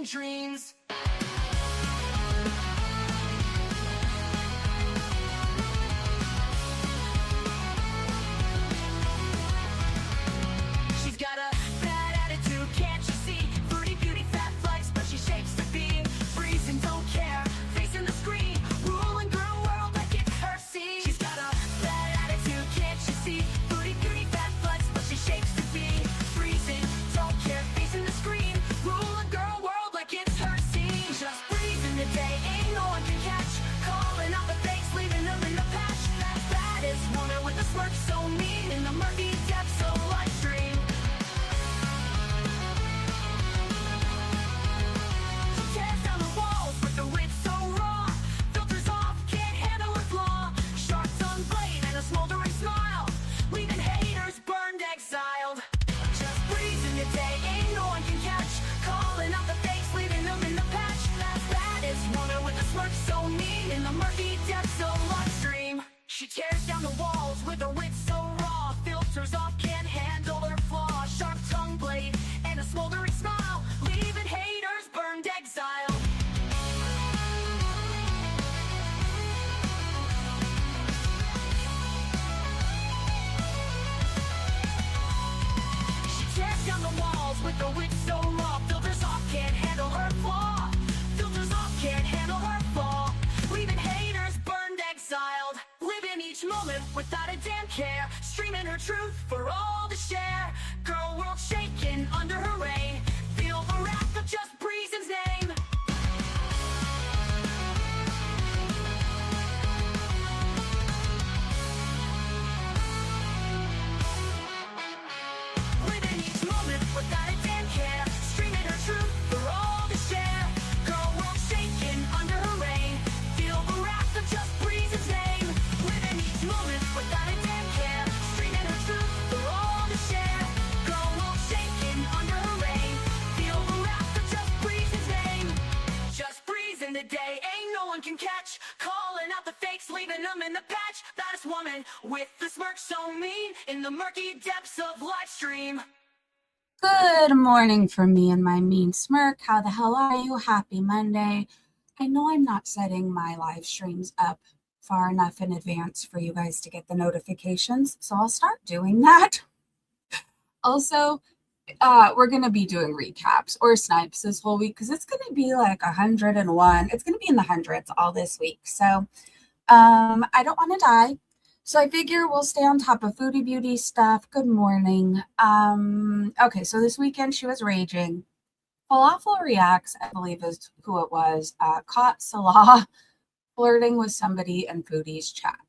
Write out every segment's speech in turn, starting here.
chasing dreams. She's got a bad attitude, can't you see? Foodie beauty, fat flex, but she shapes to be. Freezing, don't care, facing the screen. Ruling girl world like it's her scene. She's got a bad attitude, can't you see? Foodie beauty, fat flex, but she shapes to be. Freezing, don't care, facing the screen. Ruling girl world like it's her scene. Just breathing the day, ain't no one can catch. Calling out the fakes, leaving them in the patch. That baddest woman with a smirk so mean in the murky depths of life stream. She tears down the walls with the wit so raw. Filters off, can't handle her flaw. Sharp tongue blade and a smoldering smile, leaving haters burned, exiled. Just breezing the day, ain't no one can catch. Calling out the fakes, leaving them in the patch. That baddest woman with a smirk so mean in the murky depths of life stream. She tears down the walls with her wit so raw. Filters off, can't handle her flaw. Sharp tongue blade and a smoldering smile, leaving haters burned, exiled. She tears down the walls with her wit so raw. Filters off, can't handle her flaw. Filters off, can't handle her flaw, leaving haters burned, exiled. Living each moment without a damn care. Streaming her truth for all to share. Girl world shaking under her reign. Feel the wrath of just Breezen's name. Living each moment without a damn care. Streaming her truth for all to share. Girl world shaking under her reign. Feel the wrath of just Breezen's name. Living each moment without a damn care. Streaming her truth for all to share. Girl world shaking under her reign. Feel the wrath of just Breezen's name. Just breezing the day, ain't no one can catch. Calling out the fakes, leaving them in the patch. That woman with the smirk so mean in the murky depths of live stream. Good morning from me and my mean smirk. How the hell are you? Happy Monday. I know I'm not setting my live streams up far enough in advance for you guys to get the notifications, so I'll start doing that. Also, we're going to be doing recaps or snipes this whole week because it's going to be like 101. It's going to be in the hundreds all this week. So I don't want to die. So I figure we'll stay on top of Foodie Beauty stuff. Good morning. Okay, so this weekend she was raging. Falafel Reacts, I believe is who it was, caught Salah flirting with somebody in Foodie's chat.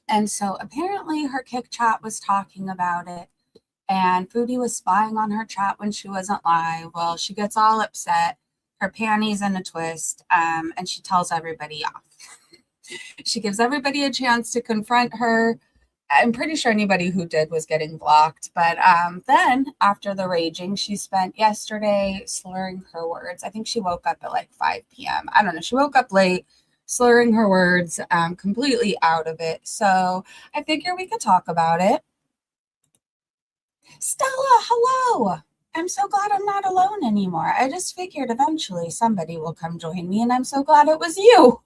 And so apparently her kick chat was talking about it. And Foodie was spying on her chat when she wasn't live. Well, she gets all upset, her panties in a twist, and she tells everybody off. She gives everybody a chance to confront her. I'm pretty sure anybody who did was getting blocked. But then after the raging, she spent yesterday slurring her words. I think she woke up at like 5 p.m. I don't know. She woke up late, slurring her words, completely out of it. So I figure we could talk about it. Stella, hello. I'm so glad I'm not alone anymore. I just figured eventually somebody will come join me, and I'm so glad it was you.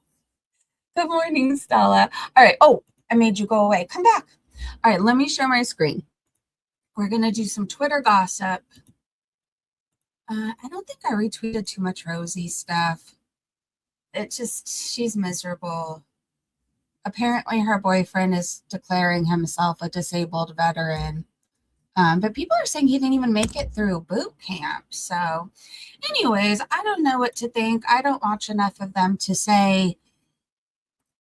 Good morning, Stella. All right. Oh, I made you go away. Come back. All right, let me share my screen. We're going to do some Twitter gossip. I don't think I retweeted too much Rosie stuff. She's miserable. Apparently her boyfriend is declaring himself a disabled veteran. But people are saying he didn't even make it through boot camp. So anyways, I don't know what to think. I don't watch enough of them to say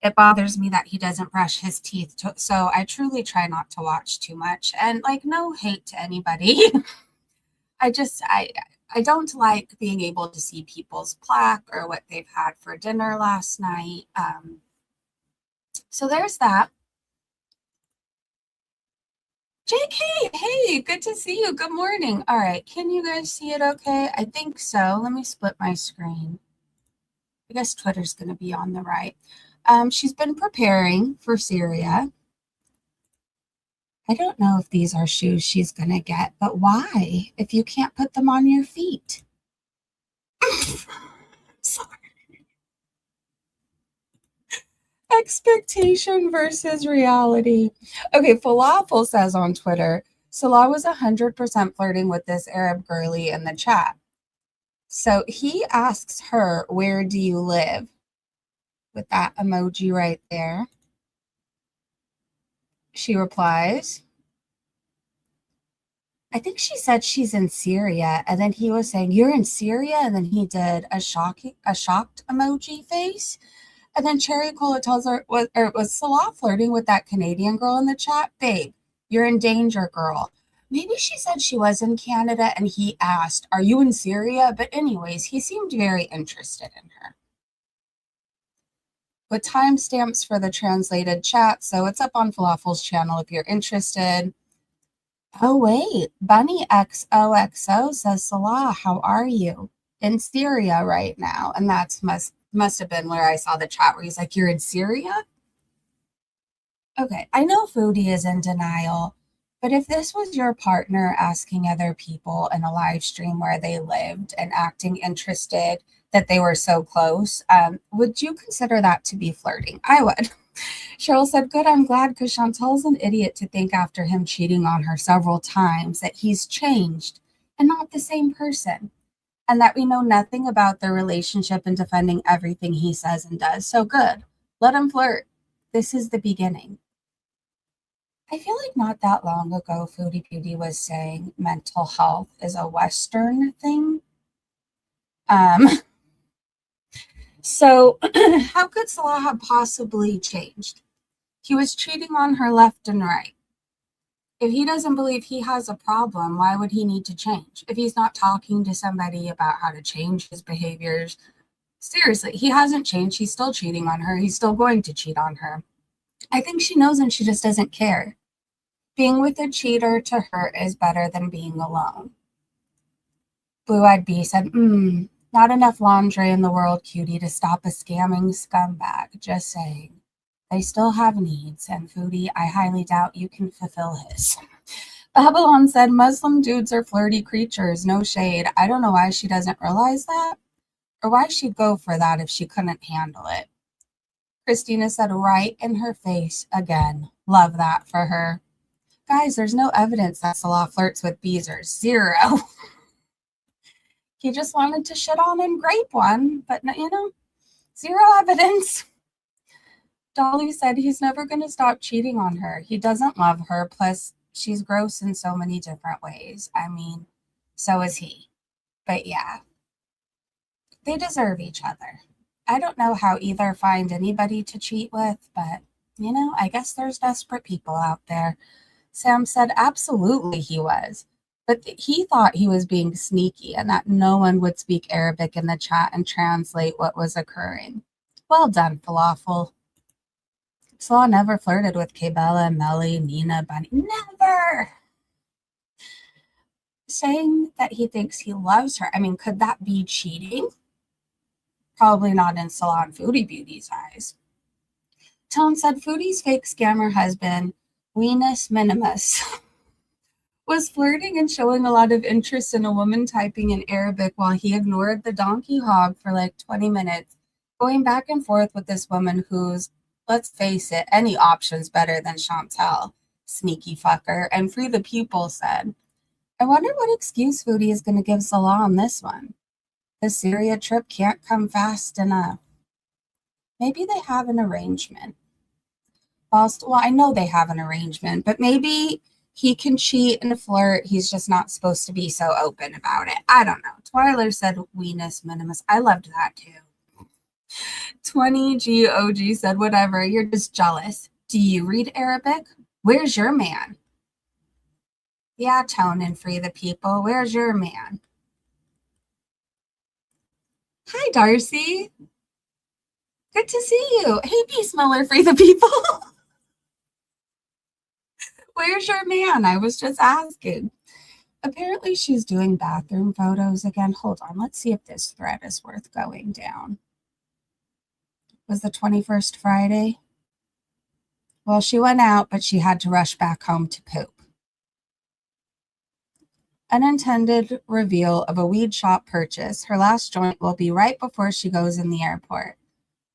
it bothers me that he doesn't brush his teeth. So I truly try not to watch too much. And like, no hate to anybody. I don't like being able to see people's plaque or what they've had for dinner last night. So there's that. JK, hey, good to see you. Good morning. All right, can you guys see it okay? I think so. Let me split my screen. I guess Twitter's going to be on the right. She's been preparing for Syria. I don't know if these are shoes she's going to get, but why if you can't put them on your feet? Sorry. Expectation versus reality. Okay, Falafel says on Twitter, Salah was 100% flirting with this Arab girlie in the chat. So he asks her, "Where do you live?" with that emoji right there. She replies, I think she said she's in Syria, and then he was saying, "You're in Syria?" And then he did a shocked emoji face. And then Cherry Cola tells her, was Salah flirting with that Canadian girl in the chat? "Babe, you're in danger, girl." Maybe she said she was in Canada and he asked, "Are you in Syria?" But anyways, he seemed very interested in her. With timestamps for the translated chat, so it's up on Falafel's channel if you're interested. Oh, wait, Bunny XOXO says, "Salah, how are you?" In Syria right now. And that's must have been where I saw the chat where he's like, "You're in Syria?" Okay, I know Foodie is in denial, but if this was your partner asking other people in a live stream where they lived and acting interested that they were so close, would you consider that to be flirting? I would. Cheryl said, "Good, I'm glad, because Chantel's an idiot to think after him cheating on her several times that he's changed and not the same person, and that we know nothing about their relationship and defending everything he says and does. So good. Let him flirt. This is the beginning." I feel like not that long ago, Foodie Beauty was saying mental health is a Western thing. So how could Salah have possibly changed? He was cheating on her left and right. If he doesn't believe he has a problem, why would he need to change? If he's not talking to somebody about how to change his behaviors, seriously, he hasn't changed. He's still cheating on her. He's still going to cheat on her. I think she knows and she just doesn't care. Being with a cheater to her is better than being alone. Blue Eyed Bee said, "Not enough laundry in the world, cutie, to stop a scamming scumbag. Just saying. They still have needs, and Foodie, I highly doubt you can fulfill his." Babylon said, "Muslim dudes are flirty creatures. No shade. I don't know why she doesn't realize that, or why she'd go for that if she couldn't handle it." Christina said, "Right in her face again. Love that for her." Guys, there's no evidence that Salah flirts with Beezers. Zero. He just wanted to shit on and grape one, but zero evidence. Dolly said he's never going to stop cheating on her. He doesn't love her. Plus, she's gross in so many different ways. I mean, so is he. But yeah, they deserve each other. I don't know how either find anybody to cheat with, but, I guess there's desperate people out there. Sam said absolutely he was. But he thought he was being sneaky and that no one would speak Arabic in the chat and translate what was occurring. Well done, Falafel. Salah never flirted with Kabela, Melly, Nina, Bunny. Never! Saying that he thinks he loves her. I mean, could that be cheating? Probably not in Salah and Foodie Beauty's eyes. Tone said Foodie's fake scammer husband, Venus Minimus, was flirting and showing a lot of interest in a woman typing in Arabic while he ignored the donkey hog for like 20 minutes, going back and forth with this woman who's, let's face it, any option's better than Chantel. Sneaky fucker. And Free the People said, "I wonder what excuse Foodie is going to give Salah on this one. The Syria trip can't come fast enough. Maybe they have an arrangement." Well, I know they have an arrangement, but maybe he can cheat and flirt. He's just not supposed to be so open about it. I don't know. Twyler said Venus Minimus. I loved that too. 20GOG said, "Whatever, you're just jealous. Do you read Arabic? Where's your man?" Yeah, Tone and Free the People. Where's your man? Hi, Darcy. Good to see you. Hey, Peace Miller, Free the People. Where's your man? I was just asking. Apparently she's doing bathroom photos again. Hold on. Let's see if this thread is worth going down. Was the 21st Friday? Well, she went out, but she had to rush back home to poop. Unintended reveal of a weed shop purchase. Her last joint will be right before she goes in the airport.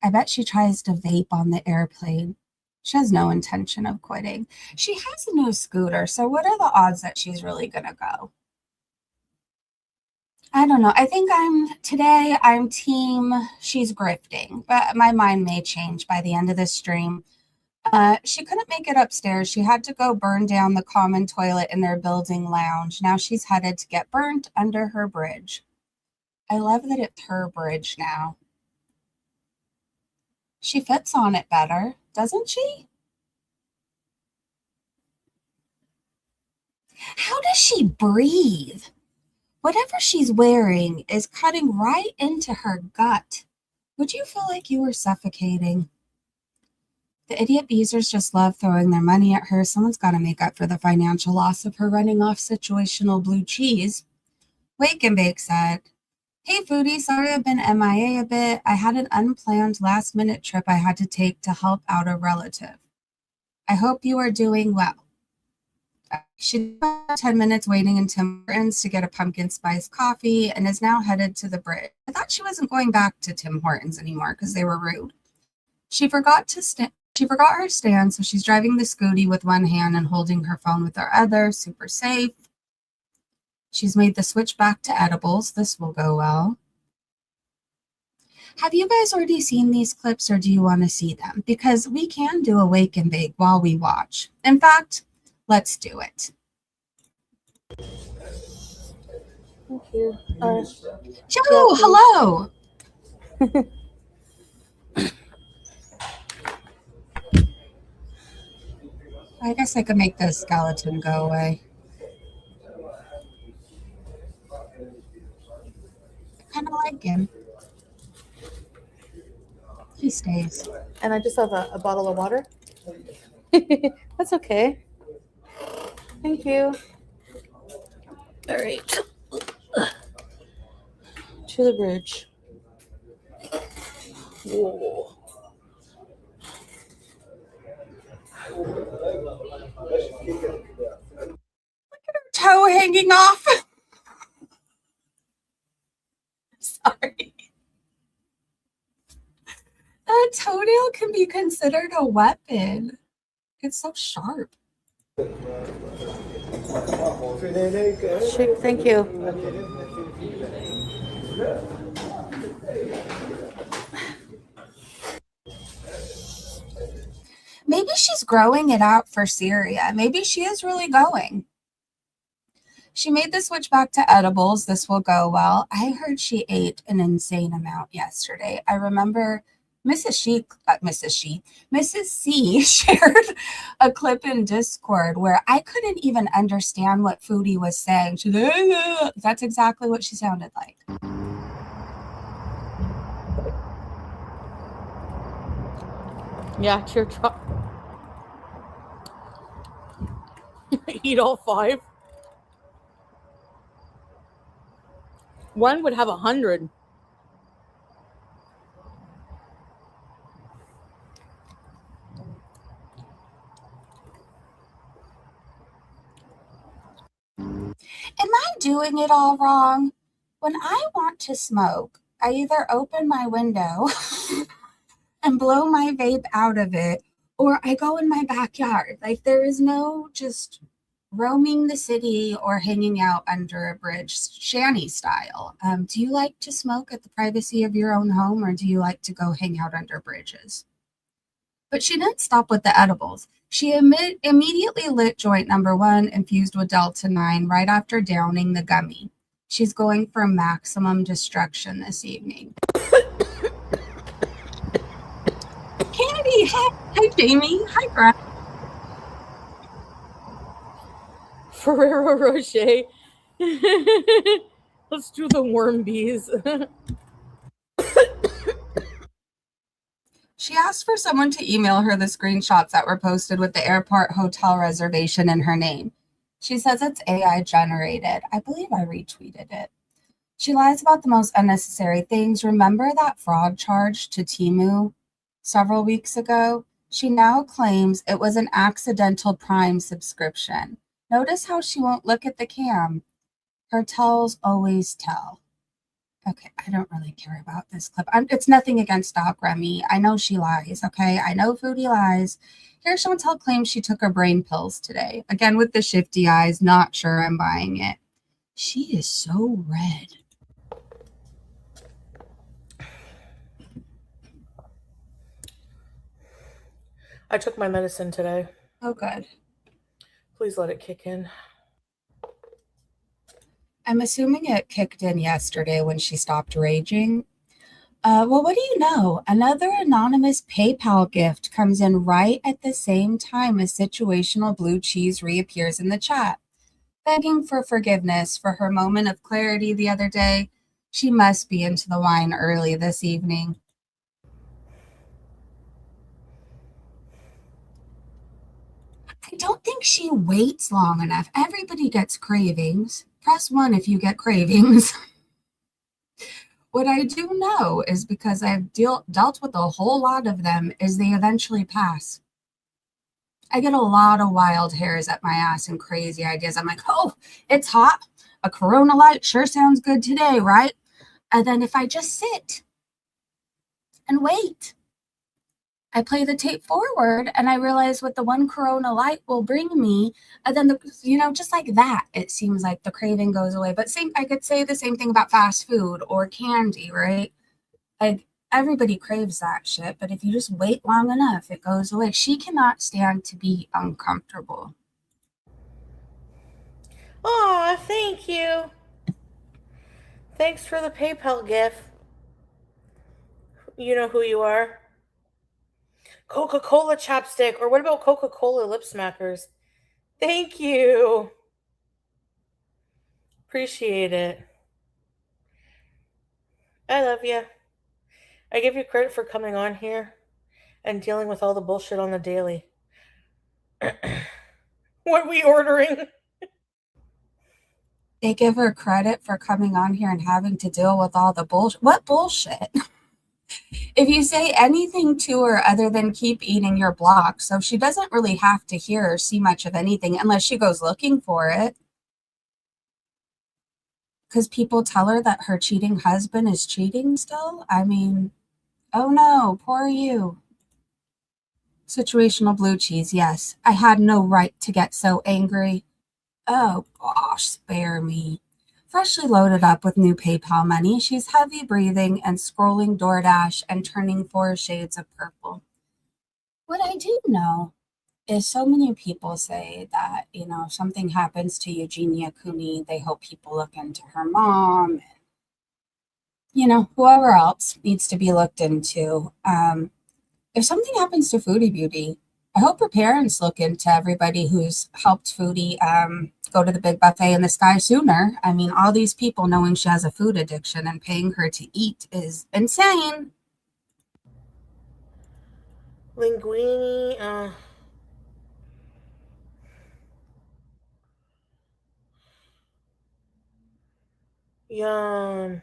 I bet she tries to vape on the airplane. She has no intention of quitting. She has a new scooter, so what are the odds that she's really going to go? I don't know. I think I'm team she's grifting, but my mind may change by the end of this stream. She couldn't make it upstairs. She had to go burn down the common toilet in their building lounge. Now she's headed to get burnt under her bridge. I love that it's her bridge now. She fits on it better, doesn't she? How does she breathe? Whatever she's wearing is cutting right into her gut. Would you feel like you were suffocating? The idiot Beezers just love throwing their money at her. Someone's got to make up for the financial loss of her running off situational blue cheese. Wake and Bake said, "Hey, Foodie, sorry I've been MIA a bit. I had an unplanned last-minute trip I had to take to help out a relative. I hope you are doing well." She spent 10 minutes waiting in Tim Hortons to get a pumpkin spice coffee and is now headed to the bridge. I thought she wasn't going back to Tim Hortons anymore because they were rude. She forgot her stand, so she's driving the scooty with one hand and holding her phone with her other. Super safe. She's made the switch back to edibles. This will go well. Have you guys already seen these clips, or do you want to see them? Because we can do a wake and bake while we watch. In fact, let's do it. Thank you. Joe, hello. I guess I could make the skeleton go away. I kind of like him. He stays. And I just have a bottle of water. That's okay. Thank you. All right. To the bridge. Whoa. Toe hanging off. Sorry. A toenail can be considered a weapon. It's so sharp. Thank you. Maybe she's growing it out for Syria. Maybe she is really going. She made the switch back to edibles. This will go well. I heard she ate an insane amount yesterday. I remember Mrs. C shared a clip in Discord where I couldn't even understand what Foodie was saying. She's like, that's exactly what she sounded like. Yeah, cheer truck. Eat all 5. One would have 100. Am I doing it all wrong? When I want to smoke, I either open my window and blow my vape out of it, or I go in my backyard. Like, there is no just roaming the city or hanging out under a bridge, shanty style. Do you like to smoke at the privacy of your own home, or do you like to go hang out under bridges? But she didn't stop with the edibles. She immediately lit joint number 1, infused with Delta 9, right after downing the gummy. She's going for maximum destruction this evening. Candy, hi Jamie, hi Grant. Ferrero Rocher. Let's do the worm bees. She asked for someone to email her the screenshots that were posted with the airport hotel reservation in her name. She says it's AI generated. I believe I retweeted it. She lies about the most unnecessary things. Remember that fraud charge to Temu several weeks ago? She now claims it was an accidental Prime subscription. Notice how she won't look at the cam. Her tells always tell. Okay, I don't really care about this clip. It's nothing against Doc Remy. I know she lies, okay? I know Foodie lies. Here, Chantel claims she took her brain pills today. Again, with the shifty eyes, not sure I'm buying it. She is so red. I took my medicine today. Oh, good. Please let it kick in. I'm assuming it kicked in yesterday when she stopped raging. Well, what do you know? Another anonymous PayPal gift comes in right at the same time as situational blue cheese reappears in the chat, begging for forgiveness for her moment of clarity the other day. She must be into the wine early this evening. I don't think she waits long enough. Everybody gets cravings. Press 1 if you get cravings. What I do know is, because I've dealt with a whole lot of them, is they eventually pass. I get a lot of wild hairs at my ass and crazy ideas. I'm like, oh, it's hot. A Corona Light sure sounds good today, right? And then if I just sit and wait, I play the tape forward and I realize what the one Corona Light will bring me. And then, just like that, it seems like the craving goes away. But I could say the same thing about fast food or candy, right? Like, everybody craves that shit. But if you just wait long enough, it goes away. She cannot stand to be uncomfortable. Aw, thank you. Thanks for the PayPal gift. You know who you are. Coca-Cola chapstick, or what about Coca-Cola lip smackers? Thank you. Appreciate it. I love you. I give you credit for coming on here and dealing with all the bullshit on the daily. What are we ordering? They give her credit for coming on here and having to deal with all the bullshit. What bullshit? If you say anything to her other than keep eating your block, so she doesn't really have to hear or see much of anything unless she goes looking for it. Because people tell her that her cheating husband is cheating still. I mean, oh no, poor you. Situational blue cheese, yes. I had no right to get so angry. Oh gosh, spare me. Freshly loaded up with new PayPal money, she's heavy breathing and scrolling DoorDash and turning 4 shades of purple. What I do know is so many people say that, if something happens to Eugenia Cooney, they hope people look into her mom, and, whoever else needs to be looked into. If something happens to Foodie Beauty, I hope her parents look into everybody who's helped Foodie go to the big buffet in the sky sooner. I mean, all these people knowing she has a food addiction and paying her to eat is insane. Linguini, yum.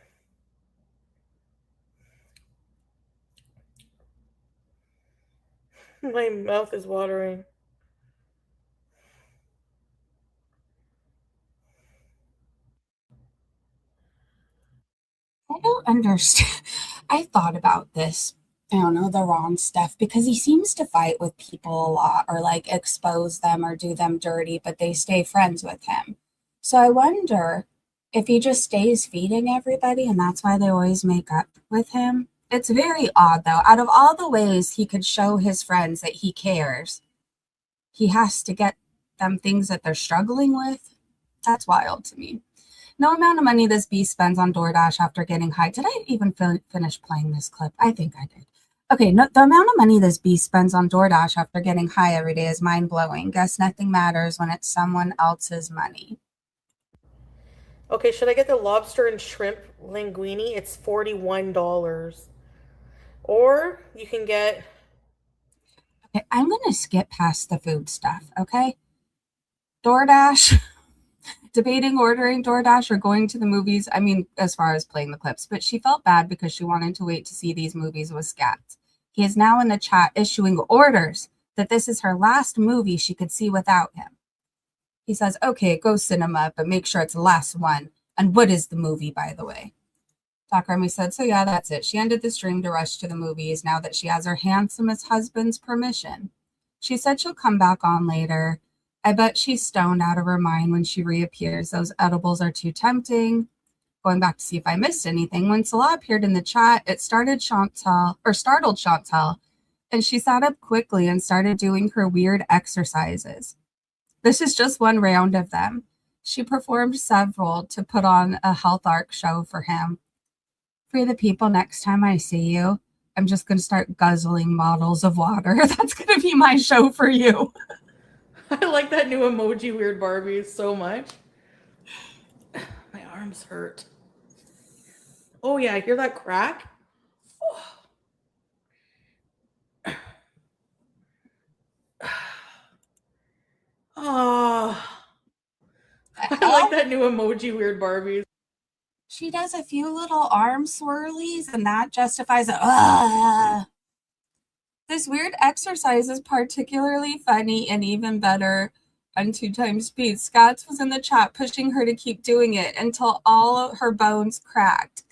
My mouth is watering. I don't understand. I thought about this. I don't know, the wrong stuff, because he seems to fight with people a lot or like expose them or do them dirty, but they stay friends with him. So I wonder if he just stays feeding everybody and that's why they always make up with him. It's very odd though. Out of all the ways he could show his friends that he cares, he has to get them things that they're struggling with. That's wild to me. No amount of money this beast spends on DoorDash after getting high. Did I even finish playing this clip? I think I did. Okay, no, the amount of money this beast spends on DoorDash after getting high every day is mind-blowing. Guess nothing matters when it's someone else's money. Okay, should I get the lobster and shrimp linguini? It's $41. Or you can get... Okay, I'm going to skip past the food stuff, okay? DoorDash... Debating ordering DoorDash or going to the movies, I mean, as far as playing the clips, but she felt bad because she wanted to wait to see these movies with Scat. He is now in the chat issuing orders that this is her last movie she could see without him. He says, okay, go cinema, but make sure it's the last one. And what is the movie, by the way? Doc Remy said, so yeah, that's it. She ended this dream to rush to the movies now that she has her handsomest husband's permission. She said she'll come back on later. I bet she's stoned out of her mind when she reappears. Those edibles are too tempting. Going back to see if I missed anything. When Salah appeared in the chat, it startled Chantal, and she sat up quickly and started doing her weird exercises. This is just one round of them. She performed several to put on a health arc show for him. For the people, next time I see you, I'm just going to start guzzling bottles of water. That's going to be my show for you. I like that new emoji, Weird Barbie, so much. My arms hurt. Oh, yeah, I hear that crack? Oh. I like that new emoji, Weird Barbie. She does a few little arm swirlies, and that justifies it. This weird exercise is particularly funny and even better on 2 times speed. Scotts was in the chat pushing her to keep doing it until all of her bones cracked.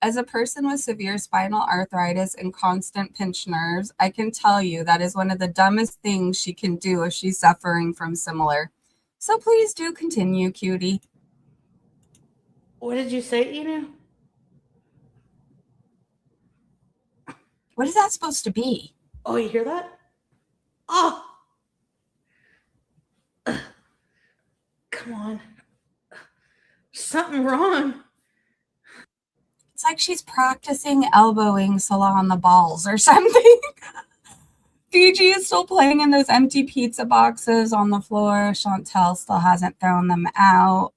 As a person with severe spinal arthritis and constant pinched nerves, I can tell you that is one of the dumbest things she can do if she's suffering from similar. So please do continue, cutie. What did you say, Ina? What is that supposed to be? Oh, you hear that? Oh! Come on. Something wrong. It's like she's practicing elbowing Salah on the balls or something. Fiji is still playing in those empty pizza boxes on the floor. Chantel still hasn't thrown them out.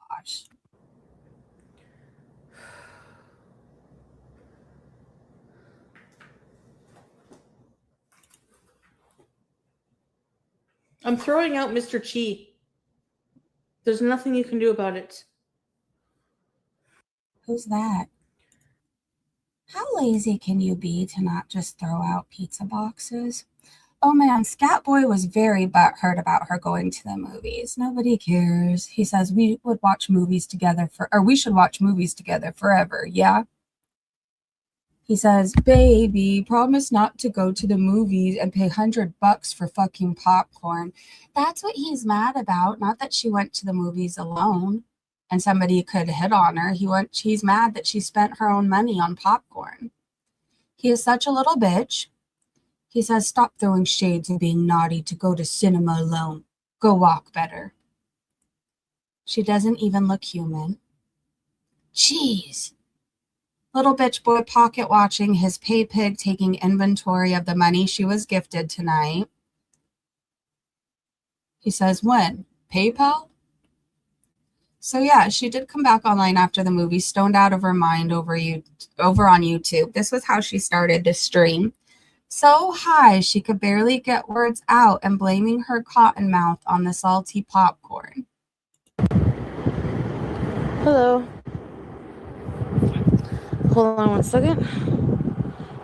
Gosh. I'm throwing out Mr. Chi. There's nothing you can do about it. Who's that? How lazy can you be to not just throw out pizza boxes? Oh man, Scatboy was very butthurt about her going to the movies. Nobody cares. He says we should watch movies together forever, yeah? He says, baby, promise not to go to the movies and pay $100 for fucking popcorn. That's what he's mad about. Not that she went to the movies alone and somebody could hit on her. He's mad that she spent her own money on popcorn. He is such a little bitch. He says, stop throwing shades of being naughty to go to cinema alone. Go walk better. She doesn't even look human. Jeez. Little bitch boy pocket watching his pay pig taking inventory of the money she was gifted tonight. He says, when? PayPal? So yeah, she did come back online after the movie, stoned out of her mind over on YouTube. This was how she started to stream. So high she could barely get words out and blaming her cotton mouth on the salty popcorn. Hello. Hold on one second.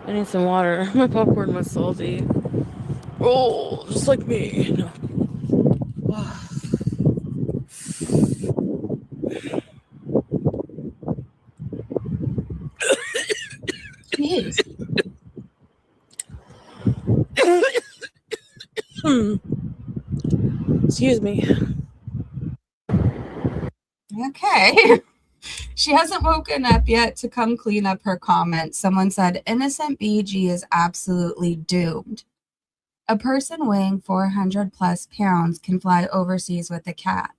I need some water. My popcorn was salty. Oh, just like me. No. Jeez. Excuse me. Okay. She hasn't woken up yet to come clean up her comments. Someone said, innocent BG is absolutely doomed. A person weighing 400 plus pounds can fly overseas with a cat,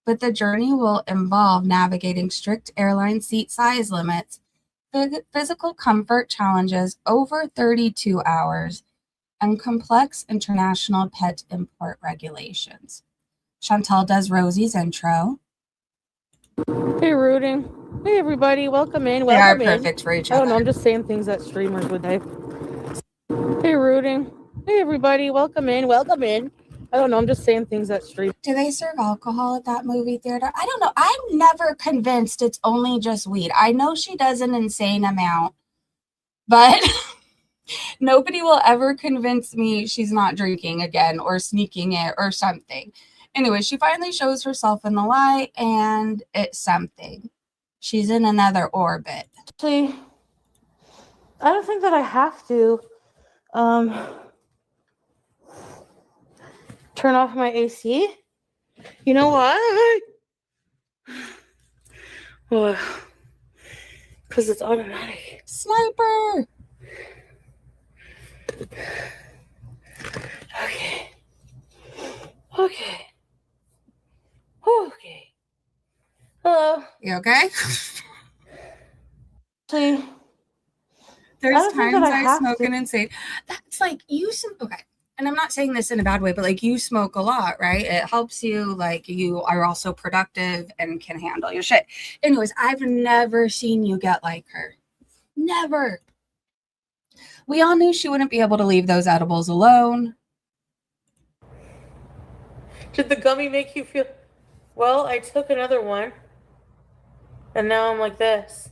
but the journey will involve navigating strict airline seat size limits, physical comfort challenges over 32 hours, and complex international pet import regulations. Chantal does Rosie's intro. Hey, Rooting. Hey, everybody. Welcome in. They are Welcome in. perfect for each I don't know. other. I'm just saying things that streamers would type. Hey, Rooting. Hey, everybody. Welcome in. Welcome in. I don't know. I'm just saying things that stream. Do they serve alcohol at that movie theater? I don't know. I'm never convinced it's only just weed. I know she does an insane amount, but nobody will ever convince me she's not drinking again or sneaking it or something. Anyway, she finally shows herself in the light, and it's something. She's in another orbit. Actually, I don't think that I have to turn off my AC. You know why? Well, because it's automatic. Sniper! Okay. Okay. Okay. Hello. You okay? Actually, There's I don't think that times I I have smoke to. an insane. That's like you smoke. Okay. And I'm not saying this in a bad way, but like you smoke a lot, right? It helps you. Like you are also productive and can handle your shit. Anyways, I've never seen you get like her. Never. We all knew she wouldn't be able to leave those edibles alone. Did the gummy make you feel? Well, I took another one, and now I'm like this.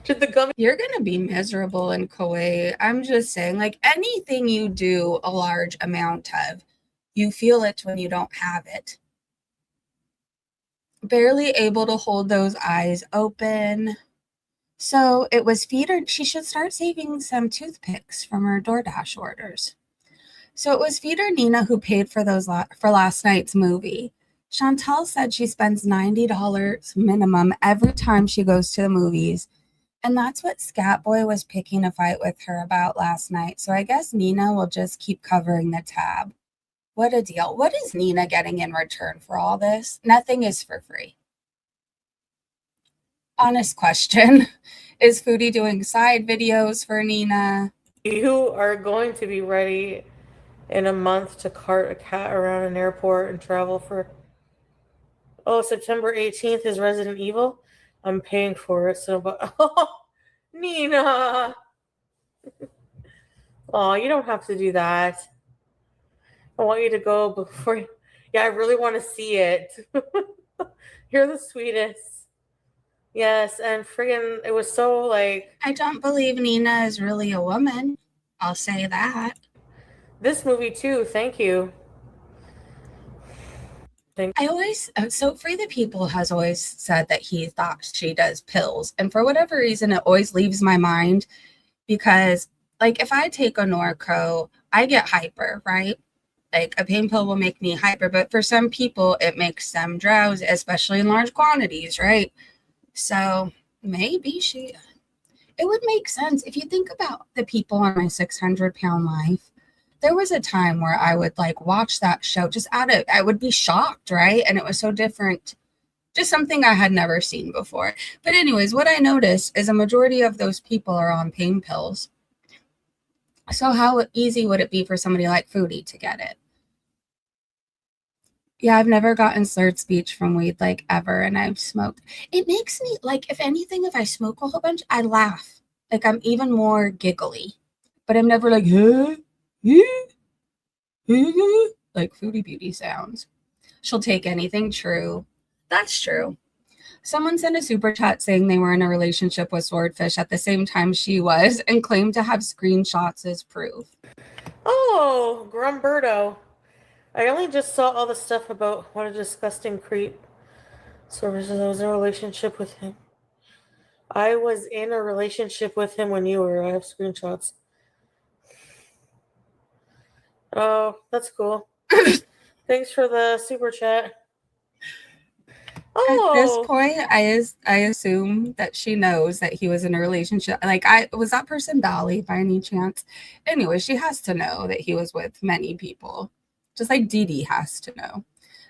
Did the gummy? You're going to be miserable in Kuwait. I'm just saying, like anything you do a large amount of, you feel it when you don't have it. Barely able to hold those eyes open. So it was feed her. She should start saving some toothpicks from her DoorDash orders. So it was Feeder Nina who paid for those for last night's movie. Chantel said she spends $90 minimum every time she goes to the movies. And that's what Scatboy was picking a fight with her about last night. So I guess Nina will just keep covering the tab. What a deal. What is Nina getting in return for all this? Nothing is for free. Honest question. Is Foodie doing side videos for Nina? You are going to be ready in a month to cart a cat around an airport and travel for. Oh, September 18th is Resident Evil. I'm paying for it. So, but oh, Nina. Oh, you don't have to do that. I want you to go before. Yeah, I really want to see it. You're the sweetest. Yes, and friggin', it was so like. I don't believe Nina is really a woman. I'll say that. This movie too. Thank you. I always, so Free the People has always said that he thought she does pills. And for whatever reason, it always leaves my mind because, like, if I take a Norco, I get hyper, right? Like, a pain pill will make me hyper. But for some people, it makes them drowsy, especially in large quantities, right? So maybe she, it would make sense if you think about the people on my 600-pound life. There was a time where I would like watch that show just out of, I would be shocked, right? And it was so different, just something I had never seen before. But anyways, what I noticed is a majority of those people are on pain pills. So how easy would it be for somebody like Foodie to get it? Yeah, I've never gotten slurred speech from weed like ever, and I've smoked. It makes me like, if anything, if I smoke a whole bunch, I laugh. Like I'm even more giggly. But I'm never like, huh? Like Foodie Beauty sounds. She'll take anything true. That's true. Someone sent a super chat saying they were in a relationship with Swordfish at the same time she was and claimed to have screenshots as proof. Oh, Grumberto. I only just saw all the stuff about what a disgusting creep. So I was in a relationship with him. I was in a relationship with him when you were. I have screenshots. Oh, that's cool. Thanks for the super chat. At this Oh, point, I assume that she knows that he was in a relationship. Like, was that person Dolly by any chance? Anyway, she has to know that he was with many people, just like Dee Dee has to know.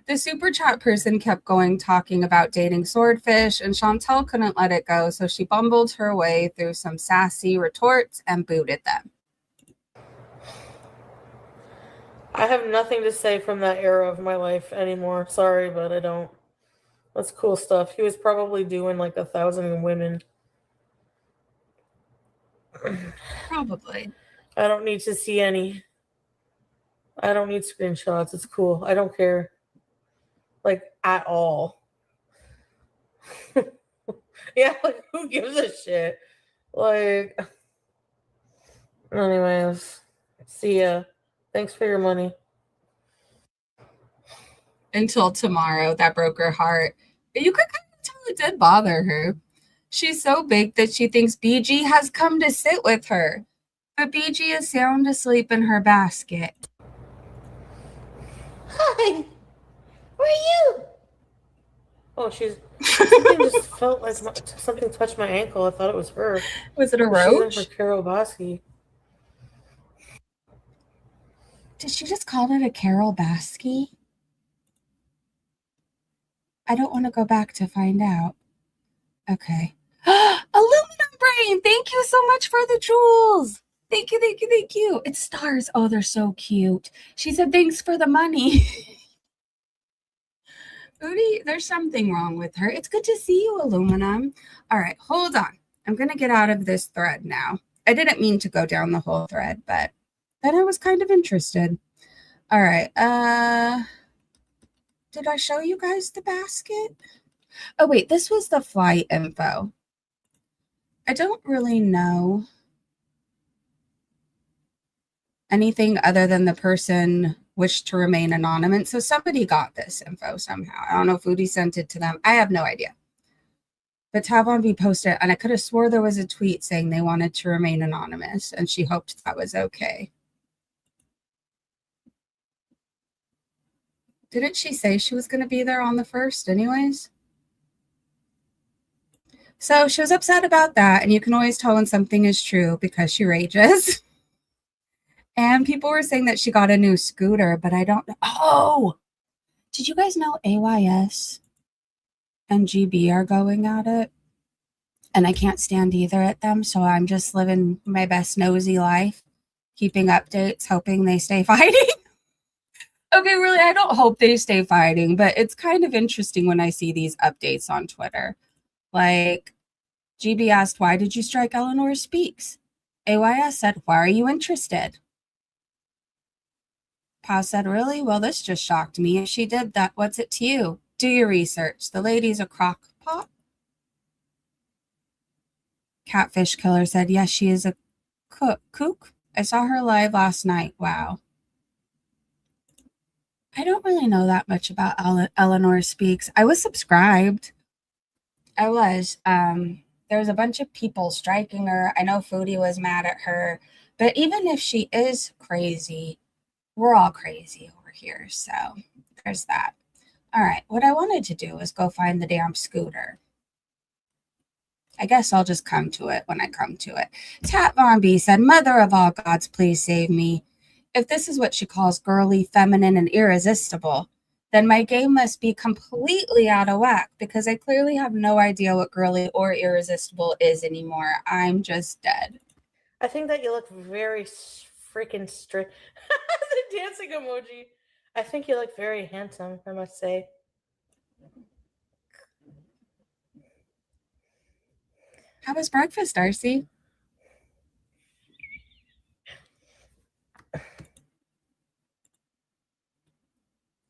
The super chat person kept going, talking about dating Swordfish, and Chantel couldn't let it go, so she bumbled her way through some sassy retorts and booted them. I have nothing to say from that era of my life anymore. Sorry, but I don't. That's cool stuff. He was probably doing like 1,000 women. Probably. I don't need to see any. I don't need screenshots. It's cool. I don't care. Like, at all. Yeah, like, who gives a shit? Like, anyways, see ya. Thanks for your money. Until tomorrow. That broke her heart. But you could kind of tell it did bother her. She's so big that she thinks BG has come to sit with her. But BG is sound asleep in her basket. Hi. Where are you? Oh, something just felt like something touched my ankle. I thought it was her. Was it a She's in roach? for Carol Basky. Did she just call it a Carol Basky? I don't want to go back to find out. Okay. Aluminum brain! Thank you so much for the jewels! Thank you, thank you, thank you. It's stars. Oh, they're so cute. She said thanks for the money. Foodie, there's something wrong with her. It's good to see you, Aluminum. All right, hold on. I'm going to get out of this thread now. I didn't mean to go down the whole thread, but then I was kind of interested. All right. Did I show you guys the basket? Oh, wait, this was the flight info. I don't really know anything other than the person wished to remain anonymous. So somebody got this info somehow. I don't know if Foodie sent it to them. I have no idea. But Tabon posted it, and I could have swore there was a tweet saying they wanted to remain anonymous, and she hoped that was okay. Didn't she say she was going to be there on the 1st anyways? So she was upset about that, and you can always tell when something is true because she rages. And people were saying that she got a new scooter, but I don't know. Oh, did you guys know AYS and GB are going at it? And I can't stand either at them, so I'm just living my best nosy life, keeping updates, hoping they stay fighting. Okay, really, I don't hope they stay fighting, but it's kind of interesting when I see these updates on Twitter. Like, GB asked, why did you strike Eleanor Speaks? AYS said, why are you interested? Pa said, really? Well, this just shocked me. If she did that, what's it to you? Do your research. The lady's a crock pot. Catfish Killer said, yes, she is a kook. I saw her live last night. Wow. I don't really know that much about Eleanor Speaks. I was subscribed. I was. There was a bunch of people striking her. I know Foodie was mad at her. But even if she is crazy, we're all crazy over here. So there's that. All right. What I wanted to do was go find the damn scooter. I guess I'll just come to it when I come to it. Tat Von B said, Mother of all gods, please save me. If this is what she calls girly, feminine, and irresistible, then my game must be completely out of whack because I clearly have no idea what girly or irresistible is anymore. I'm just dead. I think that you look very freaking straight. The dancing emoji. I think you look very handsome, I must say. How was breakfast, Darcy?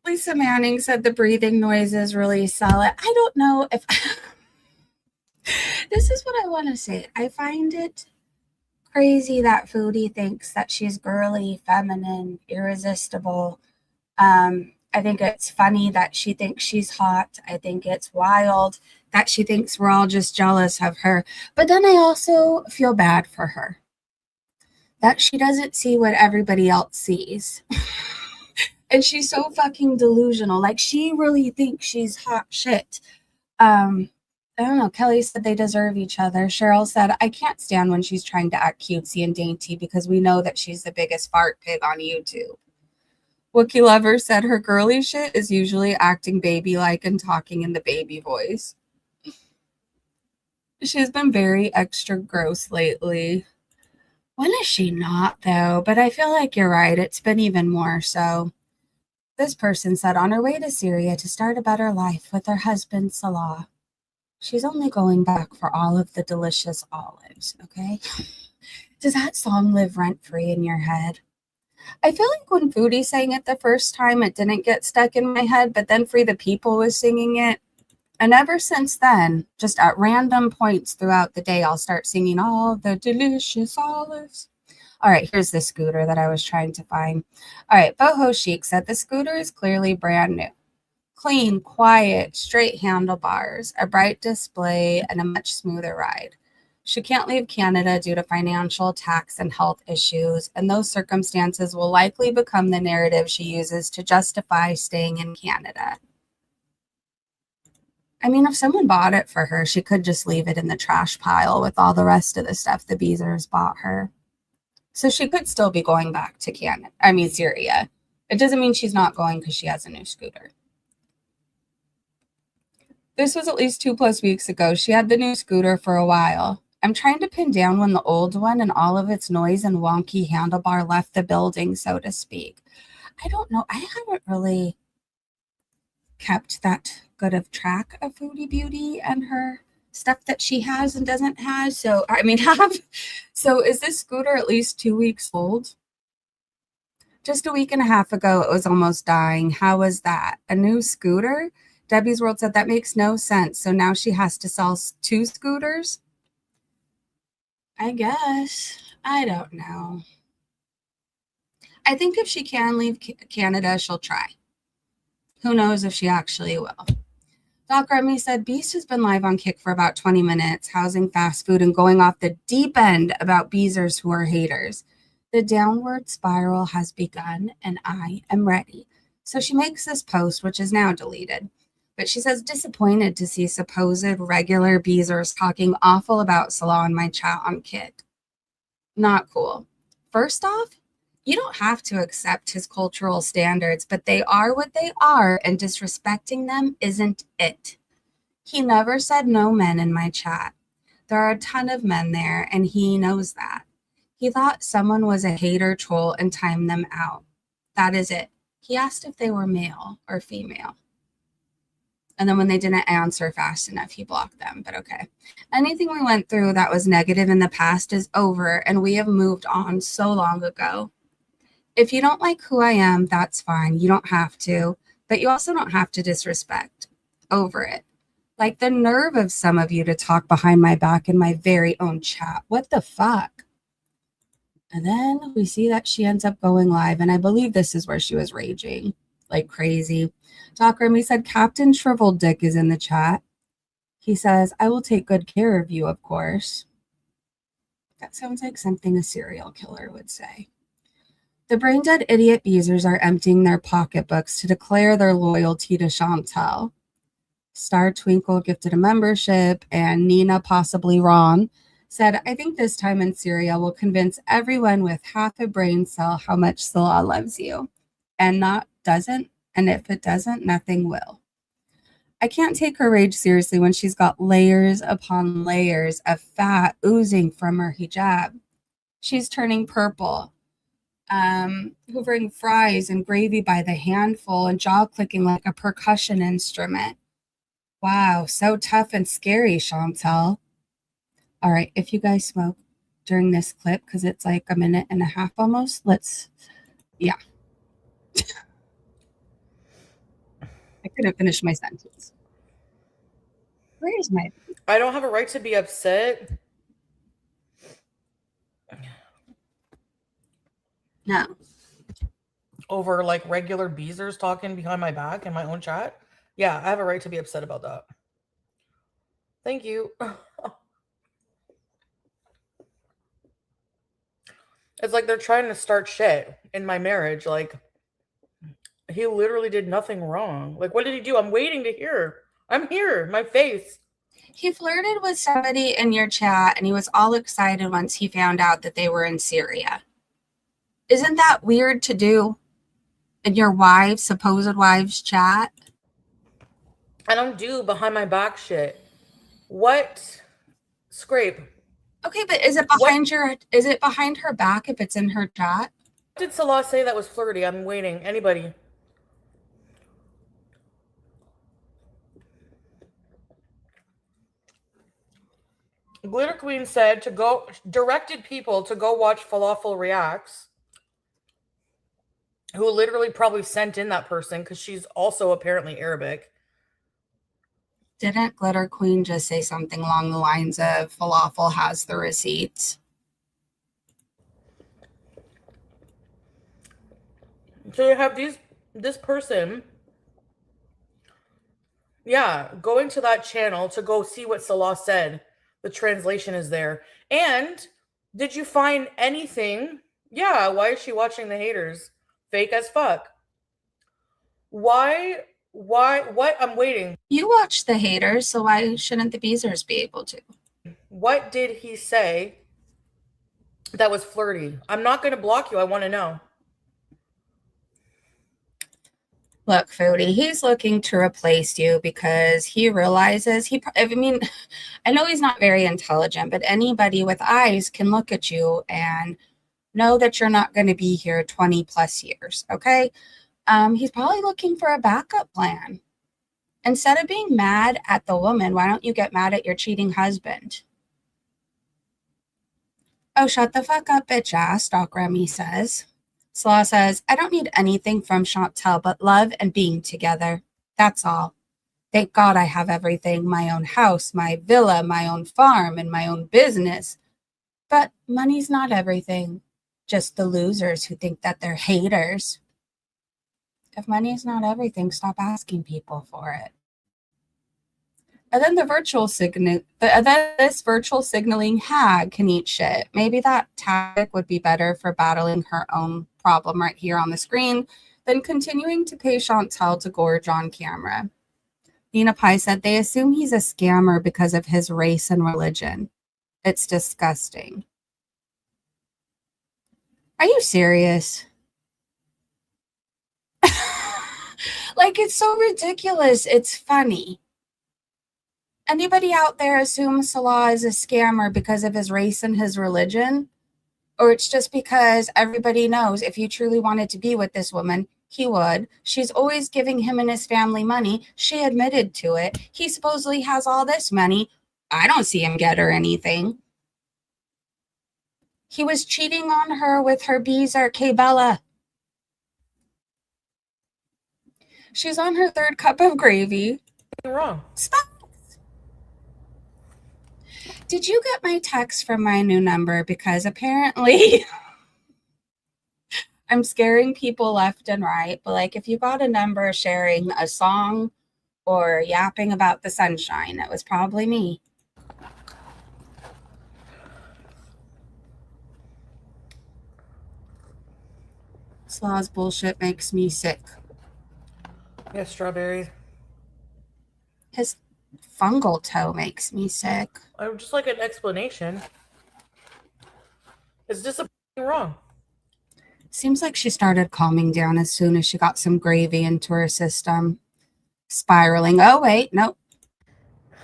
Lisa Manning said the breathing noises really sell it. I don't know if... This is what I want to say. I find it crazy that Foodie thinks that she's girly, feminine, irresistible. I think it's funny that she thinks she's hot. I think it's wild that she thinks we're all just jealous of her. But then I also feel bad for her. That she doesn't see what everybody else sees. And she's so fucking delusional. Like, she really thinks she's hot shit. I don't know. Kelly said they deserve each other. Cheryl said, I can't stand when she's trying to act cutesy and dainty because we know that she's the biggest fart pig on YouTube. Wookie Lover said her girly shit is usually acting baby-like and talking in the baby voice. She's been very extra gross lately. When is she not, though? But I feel like you're right. It's been even more so. This person said on her way to Syria to start a better life with her husband, Salah. She's only going back for all of the delicious olives, okay? Does that song live rent-free in your head? I feel like when Foodie sang it the first time, it didn't get stuck in my head, but then Free the People was singing it. And ever since then, just at random points throughout the day, I'll start singing all the delicious olives. All right, here's the scooter that I was trying to find. All right, Boho Chic said the scooter is clearly brand new. Clean, quiet, straight handlebars, a bright display, and a much smoother ride. She can't leave Canada due to financial, tax, and health issues, and those circumstances will likely become the narrative she uses to justify staying in Canada. I mean, if someone bought it for her, she could just leave it in the trash pile with all the rest of the stuff the Beezers bought her. So she could still be going back to Syria. It doesn't mean she's not going because she has a new scooter. This was at least 2+ weeks ago. She had the new scooter for a while. I'm trying to pin down when the old one and all of its noise and wonky handlebar left the building, so to speak. I don't know. I haven't really kept that good of track of Foodie Beauty and her stuff that she has and doesn't have. So, So is this scooter at least 2 weeks old? Just a week and a half ago, it was almost dying. How was that? A new scooter? Debbie's World said that makes no sense. So now she has to sell 2 scooters? I guess. I don't know. I think if she can leave Canada, she'll try. Who knows if she actually will. Doc Remy said Beast has been live on Kick for about 20 minutes, housing fast food and going off the deep end about Beezers who are haters. The downward spiral has begun and I am ready. So she makes this post, which is now deleted. But she says, disappointed to see supposed regular Beezers talking awful about Salah in my chat on Kick. Not cool. First off, you don't have to accept his cultural standards, but they are what they are, and disrespecting them isn't it. He never said no men in my chat. There are a ton of men there, and he knows that. He thought someone was a hater troll and timed them out. That is it. He asked if they were male or female. And then when they didn't answer fast enough, he blocked them. But okay. Anything we went through that was negative in the past is over, and we have moved on so long ago. If you don't like who I am, that's fine. You don't have to. But you also don't have to disrespect. Over it. Like the nerve of some of you to talk behind my back in my very own chat. What the fuck? And then we see that she ends up going live, and I believe this is where she was raging like crazy. Doc Remy said, Captain Shriveled Dick is in the chat. He says, I will take good care of you, of course. That sounds like something a serial killer would say. The brain-dead idiot Beezers are emptying their pocketbooks to declare their loyalty to Chantal. Star Twinkle gifted a membership, and Nina, possibly Ron, said, I think this time in Syria will convince everyone with half a brain cell how much Salah loves you. And doesn't, and if it doesn't, nothing will. I can't take her rage seriously when she's got layers upon layers of fat oozing from her hijab. She's turning purple, hoovering fries and gravy by the handful and jaw clicking like a percussion instrument. Wow, so tough and scary, Chantal. All right, if you guys smoke during this clip, because it's like a minute and a half almost, yeah. I couldn't finish my sentence. Where is my... I don't have a right to be upset. No. Over like regular Beezers talking behind my back in my own chat. Yeah, I have a right to be upset about that. Thank you. It's like they're trying to start shit in my marriage. Like, he literally did nothing wrong. Like, what did he do? I'm waiting to hear. I'm here. My face. He flirted with somebody in your chat, and he was all excited once he found out that they were in Syria. Isn't that weird to do in your supposed wife's chat? I don't do behind my back shit. What? Scrape. Okay, but is it behind her back if it's in her chat? What did Salah say that was flirty? I'm waiting. Anybody? Glitter Queen said directed people to go watch Falafel Reacts, who literally probably sent in that person because she's also apparently Arabic. Didn't Glitter Queen just say something along the lines of Falafel has the receipts? So you have this person, yeah, going to that channel to go see what Salah said. The translation is there. And did you find anything? Yeah, why is she watching the haters? Fake as fuck. Why? Why? What? I'm waiting. You watch the haters, so why shouldn't the Beezers be able to? What did he say that was flirty? I'm not going to block you. I want to know. Look, Foodie, he's looking to replace you because he realizes I mean, I know he's not very intelligent, but anybody with eyes can look at you and know that you're not going to be here 20 plus years, okay? He's probably looking for a backup plan. Instead of being mad at the woman, why don't you get mad at your cheating husband? Oh, shut the fuck up, bitch ass, Doc Remy says. Slaw says, I don't need anything from Chantel but love and being together. That's all. Thank God I have everything, my own house, my villa, my own farm, and my own business. But money's not everything. Just the losers who think that they're haters. If money's not everything, stop asking people for it. And then this virtual signaling hag can eat shit. Maybe that tactic would be better for battling her own problem right here on the screen than continuing to pay Chantel to gorge on camera. Nina Pie said they assume he's a scammer because of his race and religion. It's disgusting. Are you serious? Like, it's so ridiculous. It's funny. Anybody out there assumes Salah is a scammer because of his race and his religion? Or it's just because everybody knows if you truly wanted to be with this woman, he would. She's always giving him and his family money. She admitted to it. He supposedly has all this money. I don't see him get her anything. He was cheating on her with her Beezer, K-Bella. She's on her third cup of gravy. You're wrong. Stop. Did you get my text from my new number? Because apparently I'm scaring people left and right. But like, if you got a number sharing a song or yapping about the sunshine, it was probably me. Slaw's bullshit makes me sick. Yeah, strawberries. His fungal toe makes me sick. I would just like an explanation. It's disappointing wrong. Seems like she started calming down as soon as she got some gravy into her system. Spiraling. Oh, wait, nope.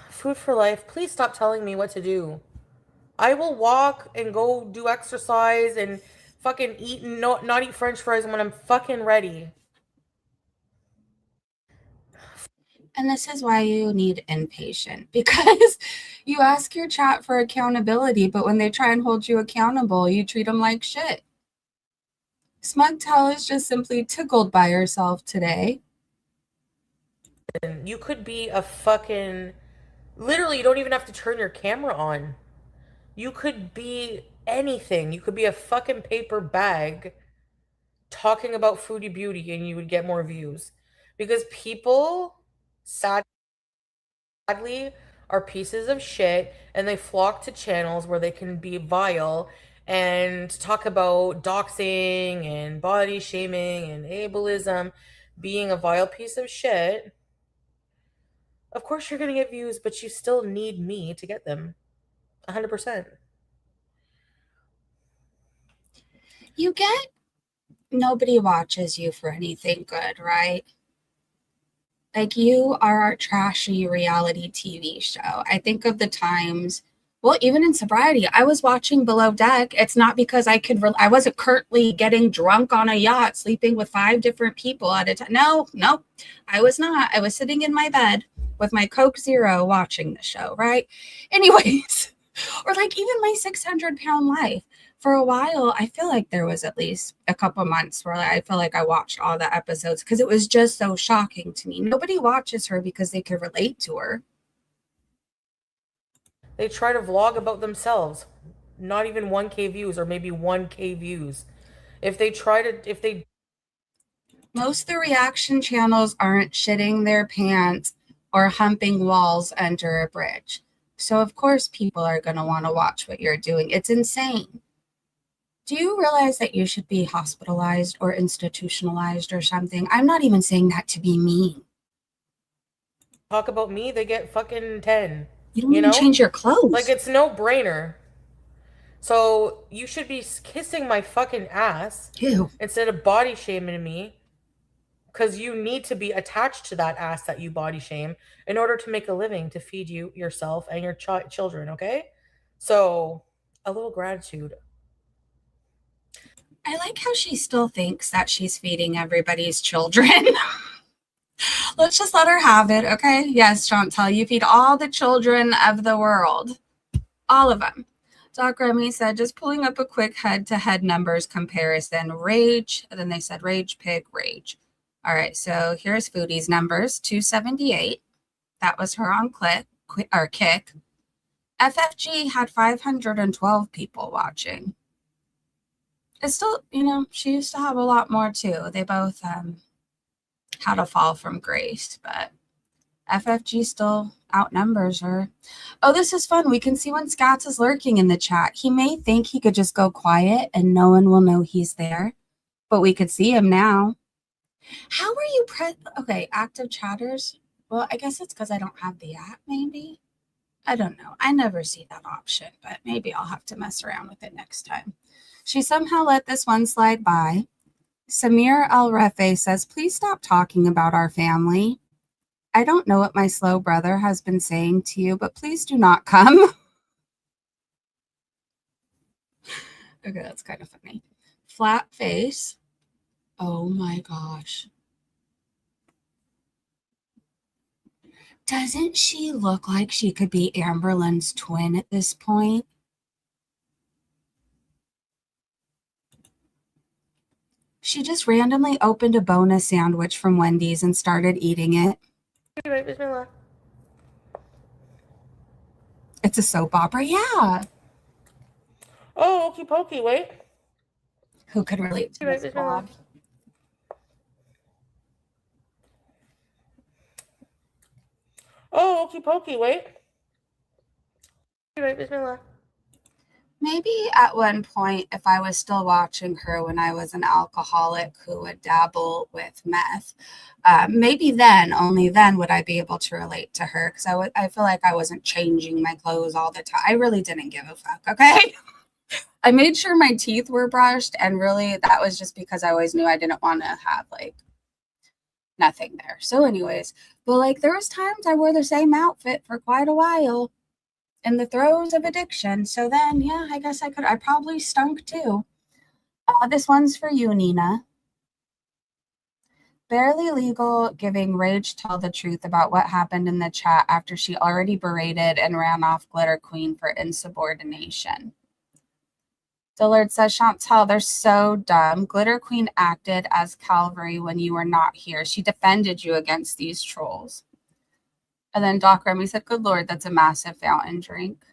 Food for life. Please stop telling me what to do. I will walk and go do exercise and fucking eat and not eat french fries when I'm fucking ready. And this is why you need inpatient, because you ask your chat for accountability, but when they try and hold you accountable, you treat them like shit. Smugtel is just simply tickled by herself today. You could be a fucking... Literally, you don't even have to turn your camera on. You could be anything. You could be a fucking paper bag talking about Foodie Beauty and you would get more views. Because people, sadly, are pieces of shit and they flock to channels where they can be vile and talk about doxing and body shaming and ableism, being a vile piece of shit. Of course you're going to get views, but you still need me to get them. 100%. You get nobody watches you for anything good, right? Like, you are our trashy reality TV show. I think of the times, well, even in sobriety, I was watching Below Deck. It's not because I wasn't currently getting drunk on a yacht, sleeping with 5 different people at a time. No, I was not. I was sitting in my bed with my Coke Zero watching the show, right? Anyways, or like even my 600-pound life. For a while, I feel like there was at least a couple months where I feel like I watched all the episodes because it was just so shocking to me. Nobody watches her because they could relate to her. They try to vlog about themselves. Not even 1K views or maybe 1K views. If they Most of the reaction channels aren't shitting their pants or humping walls under a bridge. So, of course, people are going to want to watch what you're doing. It's insane. Do you realize that you should be hospitalized or institutionalized or something? I'm not even saying that to be mean. Talk about me, they get fucking 10. You don't even change your clothes. Like, it's no brainer. So you should be kissing my fucking ass instead of body shaming me, because you need to be attached to that ass that you body shame in order to make a living to feed you yourself and your children. Okay, so a little gratitude. I like how she still thinks that she's feeding everybody's children. Let's just let her have it, okay? Yes, Chantel, you feed all the children of the world. All of them. Doc Remy said, just pulling up a quick head-to-head numbers comparison. Rage, and then they said rage, pig, rage. All right, so here's Foodie's numbers. 278. That was her on Kick. FFG had 512 people watching. It's still, she used to have a lot more too. They both had a fall from grace, but FFG still outnumbers her. Oh, this is fun. We can see when Scats is lurking in the chat. He may think he could just go quiet and no one will know he's there, but we could see him now. How are you okay, active chatters? Well, I guess it's because I don't have the app, maybe. I don't know. I never see that option, but maybe I'll have to mess around with it next time. She somehow let this one slide by. Samir Al-Refe says, please stop talking about our family. I don't know what my slow brother has been saying to you, but please do not come. Okay, that's kind of funny. Flat face. Oh my gosh. Doesn't she look like she could be Amberlynn's twin at this point? She just randomly opened a bonus sandwich from Wendy's and started eating it. It's a soap opera, yeah. Oh, okey pokey, wait. Who could relate to this vlog? Oh, okey pokey, wait. Maybe at one point, if I was still watching her when I was an alcoholic who would dabble with meth, maybe then, only then, would I be able to relate to her, because I feel like I wasn't changing my clothes all the time. I really didn't give a fuck, okay? I made sure my teeth were brushed, and really that was just because I always knew I didn't want to have, like, nothing there. So anyways, but, like, there was times I wore the same outfit for quite a while in the throes of addiction. So then, yeah, I guess I probably stunk too. This one's for you, Nina. Barely Legal giving Rage tell the truth about what happened in the chat after she already berated and ran off Glitter Queen for insubordination. Dillard says, Chantel, they're so dumb. Glitter Queen acted as Calvary when you were not here. She defended you against these trolls. And then Doc Remy said, good Lord, that's a massive fountain drink.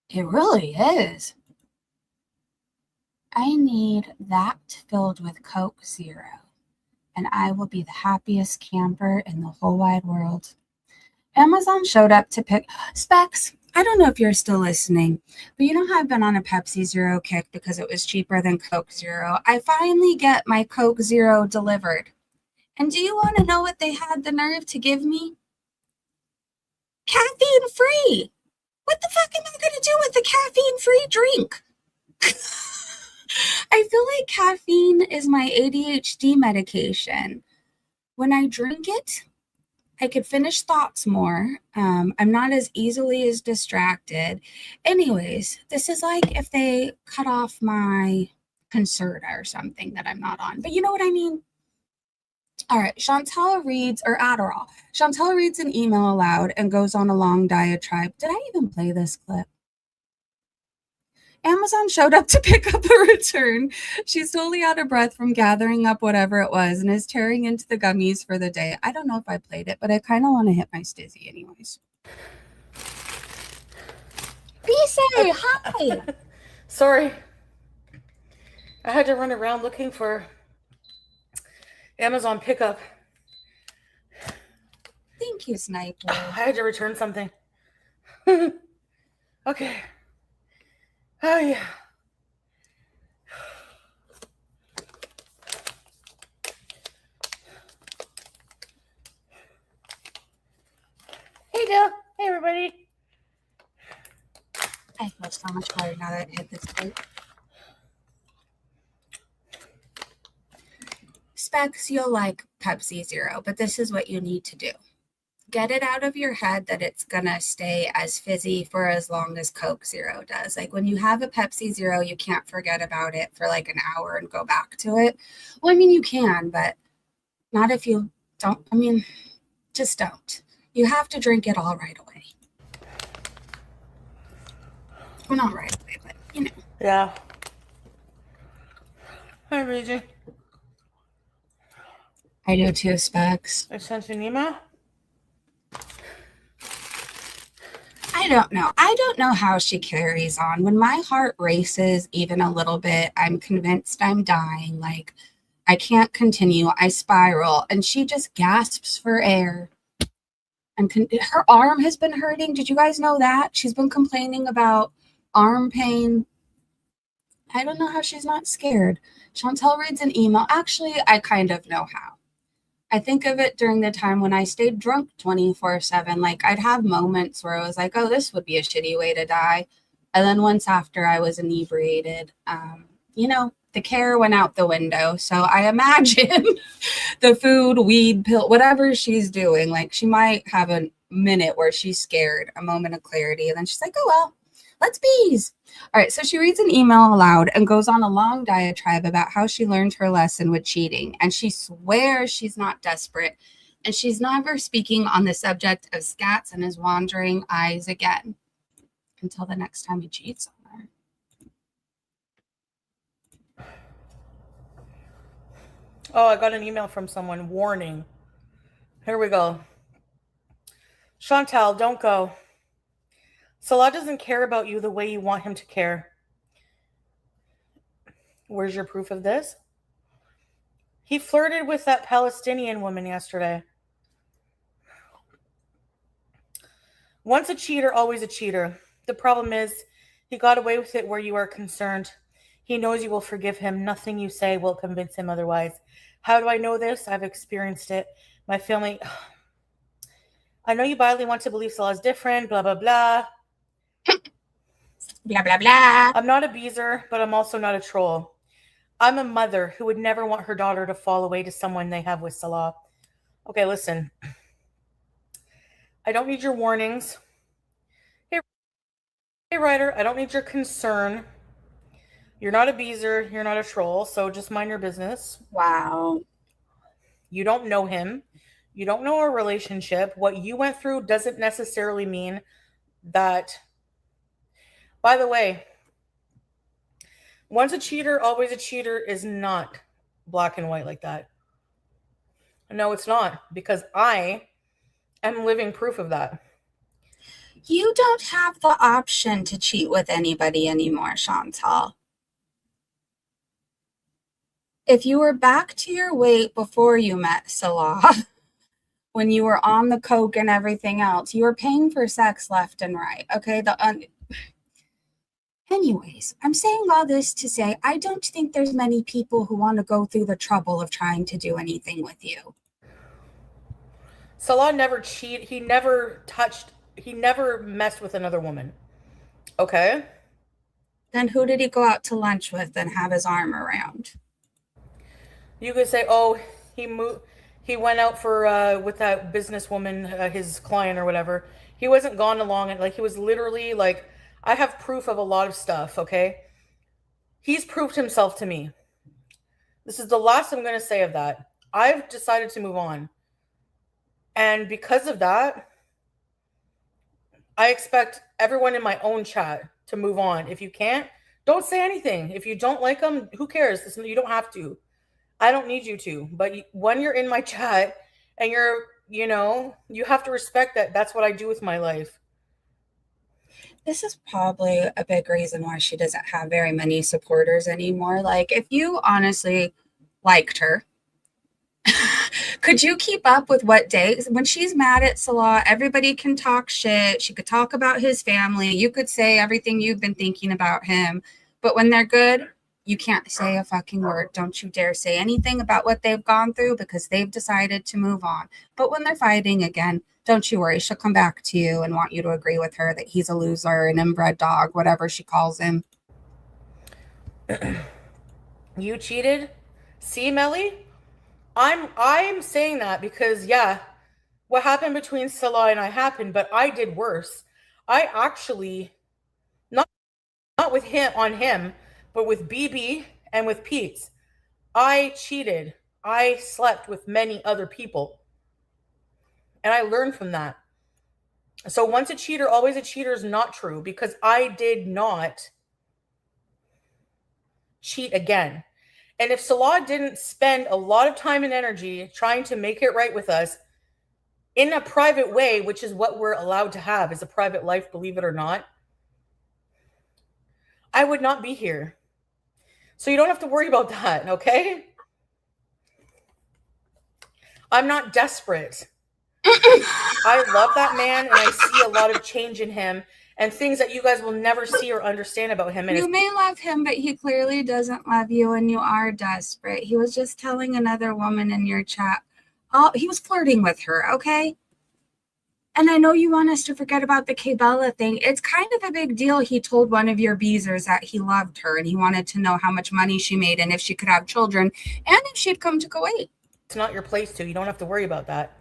It really is. I need that filled with Coke Zero, and I will be the happiest camper in the whole wide world. Amazon showed up to pick Specs. I don't know if you're still listening, but you know how I've been on a Pepsi Zero kick because it was cheaper than Coke Zero. I finally get my Coke Zero delivered. And do you want to know what they had the nerve to give me? Caffeine free. What the fuck am I going to do with the caffeine free drink? I feel like caffeine is my ADHD medication. When I drink it, I could finish thoughts more. I'm not as easily as distracted. Anyways, this is like if they cut off my Concerta or something that I'm not on. But you know what I mean? All right, Chantel reads, or Adderall. Chantel reads an email aloud and goes on a long diatribe. Did I even play this clip? Amazon showed up to pick up a return. She's totally out of breath from gathering up whatever it was and is tearing into the gummies for the day. I don't know if I played it, but I kind of want to hit my stizzy anyways. Bise, hi! Sorry. I had to run around looking for Amazon pickup. Thank you, Sniper. I had to return something. Okay. Oh, yeah. Hey, Dale. Hey, everybody. I feel so much better now that I hit this plate. Specs, you'll like Pepsi Zero, but this is what you need to do. Get it out of your head that it's gonna stay as fizzy for as long as Coke Zero does. Like when you have a Pepsi Zero, you can't forget about it for like an hour and go back to it. Well, I mean, you can, but not if you don't. I mean, just don't. You have to drink it all right away. Well, not right away, but you know. Yeah. Hi, Reggie. I do too, Specs. I sent you an email. I don't know. I don't know how she carries on. When my heart races even a little bit, I'm convinced I'm dying. Like, I can't continue. I spiral. And she just gasps for air. And her arm has been hurting. Did you guys know that? She's been complaining about arm pain. I don't know how she's not scared. Chantel reads an email. Actually, I kind of know how. I think of it during the time when I stayed drunk 24/7. Like I'd have moments where I was like, oh, this would be a shitty way to die. And then once after I was inebriated, the care went out the window. So I imagine the food, weed, pill, whatever she's doing, like she might have a minute where she's scared, a moment of clarity. And then she's like, oh, well, let's bees. All right, so she reads an email aloud and goes on a long diatribe about how she learned her lesson with cheating. And she swears she's not desperate. And she's never speaking on the subject of Scats and his wandering eyes again until the next time he cheats on her. Oh, I got an email from someone. Warning. Here we go. Chantal, don't go. Salah doesn't care about you the way you want him to care. Where's your proof of this? He flirted with that Palestinian woman yesterday. Once a cheater, always a cheater. The problem is, he got away with it where you are concerned. He knows you will forgive him. Nothing you say will convince him otherwise. How do I know this? I've experienced it. My family... I know you badly want to believe Salah's different, blah, blah, blah. Blah, blah, blah. I'm not a beezer, but I'm also not a troll. I'm a mother who would never want her daughter to fall away to someone they have with Salah. Okay, listen. I don't need your warnings. Hey, Ryder, I don't need your concern. You're not a beezer. You're not a troll, so just mind your business. Wow. You don't know him. You don't know our relationship. What you went through doesn't necessarily mean that... By the way, once a cheater, always a cheater is not black and white like that. No, it's not, because I am living proof of that. You don't have the option to cheat with anybody anymore, Chantal. If you were back to your weight before you met Salah, when you were on the coke and everything else, you were paying for sex left and right. Okay, Anyways, I'm saying all this to say I don't think there's many people who want to go through the trouble of trying to do anything with you. Salah never cheated. He never messed with another woman. Okay? Then who did he go out to lunch with and have his arm around? You could say, oh, he went out for with that businesswoman, his client or whatever. He wasn't gone along, and like he was literally like, I have proof of a lot of stuff, okay? He's proved himself to me. This is the last I'm going to say of that. I've decided to move on. And because of that, I expect everyone in my own chat to move on. If you can't, don't say anything. If you don't like them, who cares? You don't have to. I don't need you to. But when you're in my chat and you have to respect that. That's what I do with my life. This is probably a big reason why she doesn't have very many supporters anymore. Like, if you honestly liked her Could you keep up with what day? When she's mad at Salah, everybody can talk shit. She could talk about his family. You could say everything you've been thinking about him. But when they're good, you can't say a fucking word. Don't you dare say anything about what they've gone through because they've decided to move on. But when they're fighting again, don't you worry. She'll come back to you and want you to agree with her that he's a loser, an inbred dog, whatever she calls him. You cheated? See, Melly? I'm saying that because yeah, what happened between Salah and I happened, but I did worse. I actually not with him on him, but with BB and with Pete. I cheated. I slept with many other people. And I learned from that. So once a cheater, always a cheater is not true because I did not cheat again. And if Salah didn't spend a lot of time and energy trying to make it right with us in a private way, which is what we're allowed to have, is a private life, believe it or not, I would not be here. So you don't have to worry about that, okay? I'm not desperate. I love that man and I see a lot of change in him and things that you guys will never see or understand about him. And you may love him, but he clearly doesn't love you and you are desperate. He was just telling another woman in your chat. Oh, he was flirting with her, okay? And I know you want us to forget about the K-Bella thing. It's kind of a big deal. He told one of your beezers that he loved her and he wanted to know how much money she made and if she could have children and if she'd come to Kuwait. It's not your place to. You don't have to worry about that.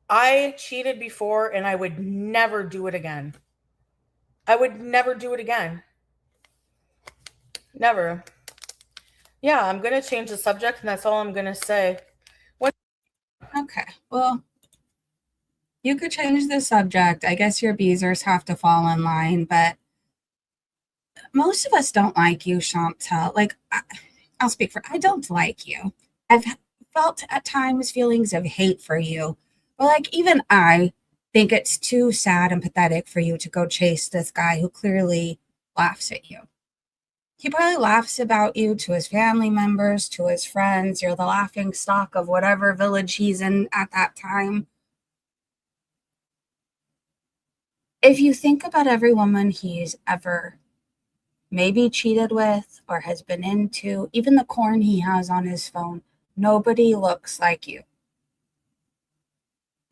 I cheated before and I would never do it again. I would never do it again. Never. Yeah, I'm going to change the subject and that's all I'm going to say. Okay, well, you could change the subject. I guess your beezers have to fall in line, but most of us don't like you, Chantel. Like, I'll speak for, I don't like you. I've felt at times feelings of hate for you. But like, even I think it's too sad and pathetic for you to go chase this guy who clearly laughs at you. He probably laughs about you to his family members, to his friends. You're the laughing stock of whatever village he's in at that time. If you think about every woman he's ever maybe cheated with or has been into, even the corn he has on his phone, nobody looks like you.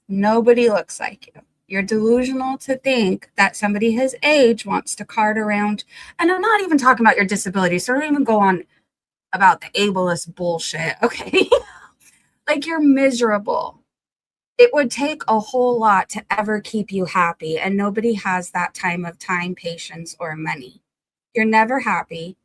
Nobody looks like you. You're delusional to think that somebody his age wants to cart around. And I'm not even talking about your disability, so don't even go on about the ableist bullshit, okay? Like, you're miserable. It would take a whole lot to ever keep you happy, and nobody has that time, patience, or money. You're never happy.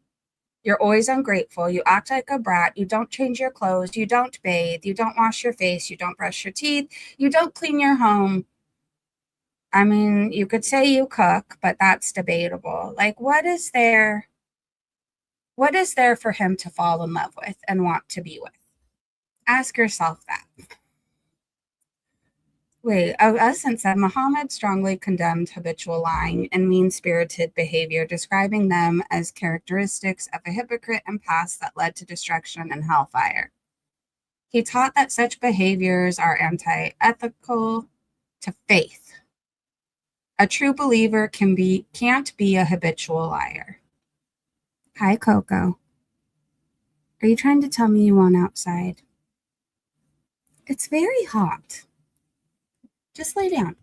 You're always ungrateful. You act like a brat. You don't change your clothes. You don't bathe. You don't wash your face. You don't brush your teeth. You don't clean your home. I mean, you could say you cook, but that's debatable. Like, what is there for him to fall in love with and want to be with? Ask yourself that. Wait, Essence said Muhammad strongly condemned habitual lying and mean-spirited behavior, describing them as characteristics of a hypocrite and past that led to destruction and hellfire. He taught that such behaviors are antithetical to faith. A true believer can't be a habitual liar. Hi, Coco. Are you trying to tell me you want outside? It's very hot. Just lay down.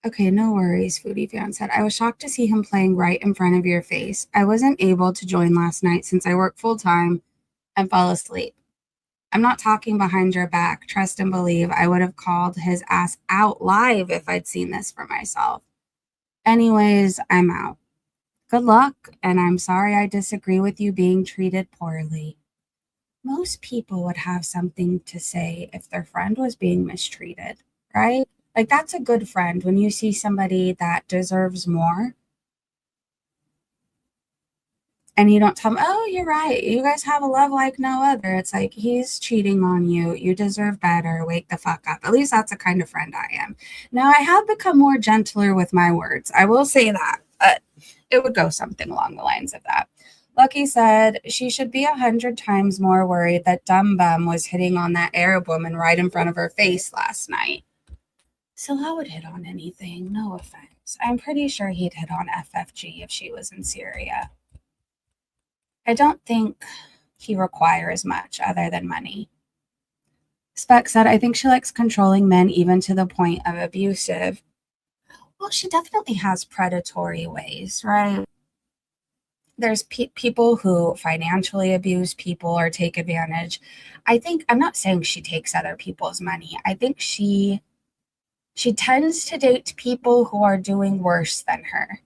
Okay, no worries, Foodie fan said. I was shocked to see him playing right in front of your face. I wasn't able to join last night since I work full-time and fell asleep. I'm not talking behind your back. Trust and believe I would have called his ass out live if I'd seen this for myself. Anyways, I'm out. Good luck, and I'm sorry I disagree with you being treated poorly. Most people would have something to say if their friend was being mistreated, right? Like, that's a good friend when you see somebody that deserves more. And you don't tell them, oh, you're right. You guys have a love like no other. It's like, he's cheating on you. You deserve better. Wake the fuck up. At least that's the kind of friend I am. Now, I have become more gentler with my words. I will say that. But it would go something along the lines of that. Lucky said she should be 100 times more worried that Dumb Bum was hitting on that Arab woman right in front of her face last night. Salah would hit on anything, no offense. I'm pretty sure he'd hit on FFG if she was in Syria. I don't think he requires much other than money. Speck said, I think she likes controlling men even to the point of abusive. Well, she definitely has predatory ways, right? There's people who financially abuse people or take advantage. I'm not saying she takes other people's money. I think she tends to date people who are doing worse than her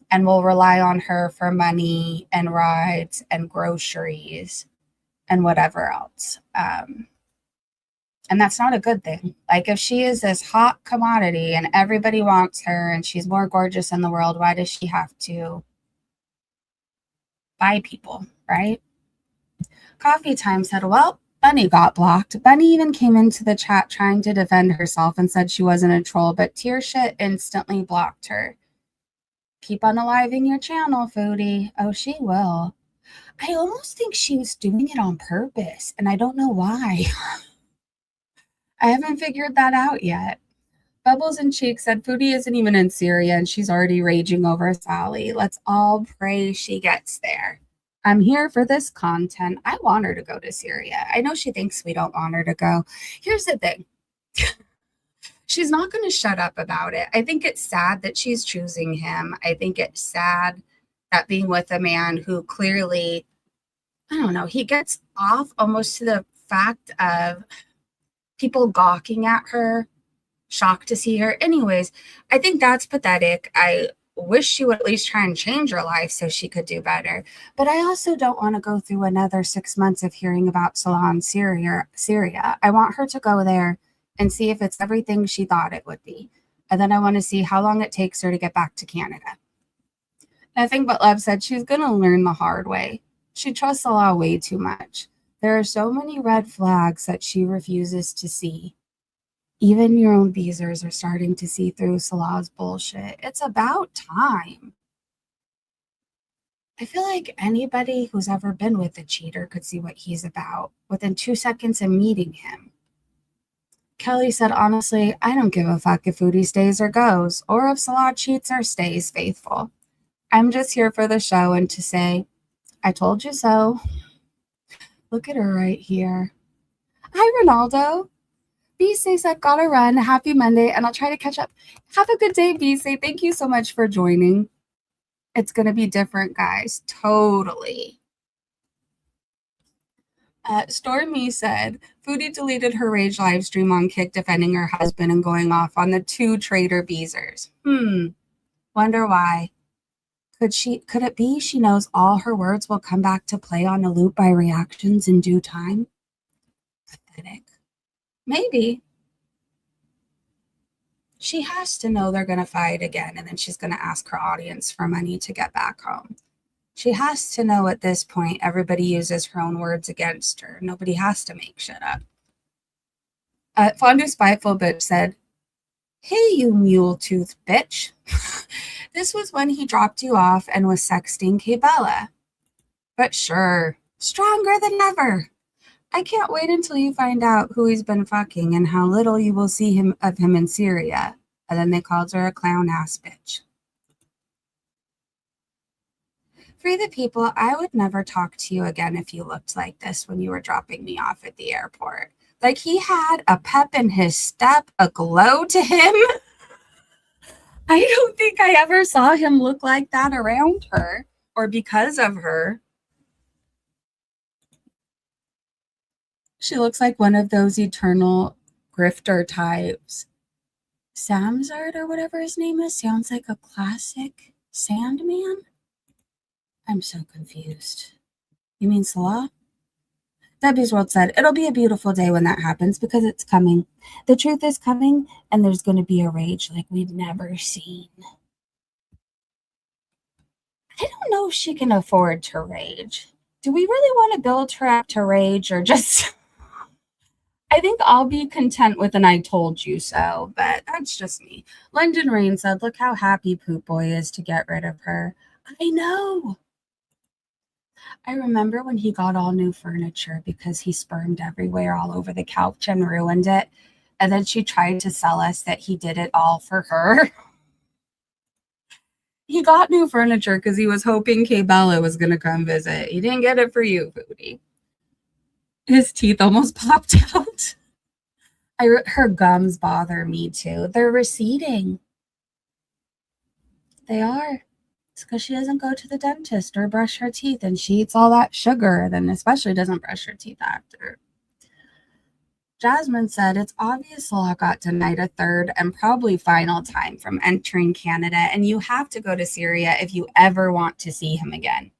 and will rely on her for money and rides and groceries and whatever else. And that's not a good thing. Like, if she is this hot commodity and everybody wants her and she's more gorgeous in the world, why does she have to buy people, right? Coffee Time said, well, Bunny got blocked. Bunny even came into the chat trying to defend herself and said she wasn't a troll, but Tearshit instantly blocked her. Keep unaliving your channel, Foodie. Oh, she will. I almost think she was doing it on purpose, and I don't know why. I haven't figured that out yet. Bubbles and Cheek said Foodie isn't even in Syria and she's already raging over Sally. Let's all pray she gets there. I'm here for this content. I want her to go to Syria. I know she thinks we don't want her to go. Here's the thing. She's not going to shut up about it. I think it's sad that she's choosing him. I think it's sad that being with a man who clearly, I don't know, he gets off almost to the fact of people gawking at her, shocked to see her. Anyways, I think that's pathetic. I wish she would at least try and change her life so she could do better. But I also don't want to go through another 6 months of hearing about Salah in Syria. I want her to go there and see if it's everything she thought it would be. And then I want to see how long it takes her to get back to Canada. Nothing but love said she's going to learn the hard way. She trusts Salah way too much. There are so many red flags that she refuses to see. Even your own Beezers are starting to see through Salah's bullshit. It's about time. I feel like anybody who's ever been with a cheater could see what he's about within 2 seconds of meeting him. Kelly said, honestly, I don't give a fuck if Foodie stays or goes, or if Salah cheats or stays faithful. I'm just here for the show and to say, I told you so. Look at her right here. Hi, Ronaldo. B-Say said, gotta run. Happy Monday, and I'll try to catch up. Have a good day, B-Say. Thank you so much for joining. It's going to be different, guys. Totally. Stormy said, Foodie deleted her rage live stream on Kick defending her husband and going off on the 2 traitor Beezers. Wonder why. Could it be she knows all her words will come back to play on a loop by reactions in due time? Pathetic. Maybe. She has to know they're going to fight again, and then she's going to ask her audience for money to get back home. She has to know at this point everybody uses her own words against her. Nobody has to make shit up. Fondue Spiteful Bitch said, hey, you mule-toothed bitch. This was when he dropped you off and was sexting K-Bella. But sure, stronger than ever. I can't wait until you find out who he's been fucking and how little you will see of him in Syria. And then they called her a clown-ass bitch. Free the people, I would never talk to you again if you looked like this when you were dropping me off at the airport. Like, he had a pep in his step, a glow to him. I don't think I ever saw him look like that around her or because of her. She looks like one of those eternal grifter types. Samzard or whatever his name is sounds like a classic Sandman. I'm so confused. You mean Salah? Debbie's World said, it'll be a beautiful day when that happens because it's coming. The truth is coming, and there's going to be a rage like we've never seen. I don't know if she can afford to rage. Do we really want to build her up to rage or just... I think I'll be content with an I told you so, but that's just me. London Rain said, look how happy Poop Boy is to get rid of her. I know. I remember when he got all new furniture because he spermed everywhere all over the couch and ruined it. And then she tried to sell us that he did it all for her. He got new furniture because he was hoping Kay Bella was going to come visit. He didn't get it for you, Foodie. His teeth almost popped out. Her gums bother me too. They're receding. They are. It's because she doesn't go to the dentist or brush her teeth, and she eats all that sugar, then especially doesn't brush her teeth after. Jasmine said it's obvious Salah got denied a third and probably final time from entering Canada, and you have to go to Syria if you ever want to see him again.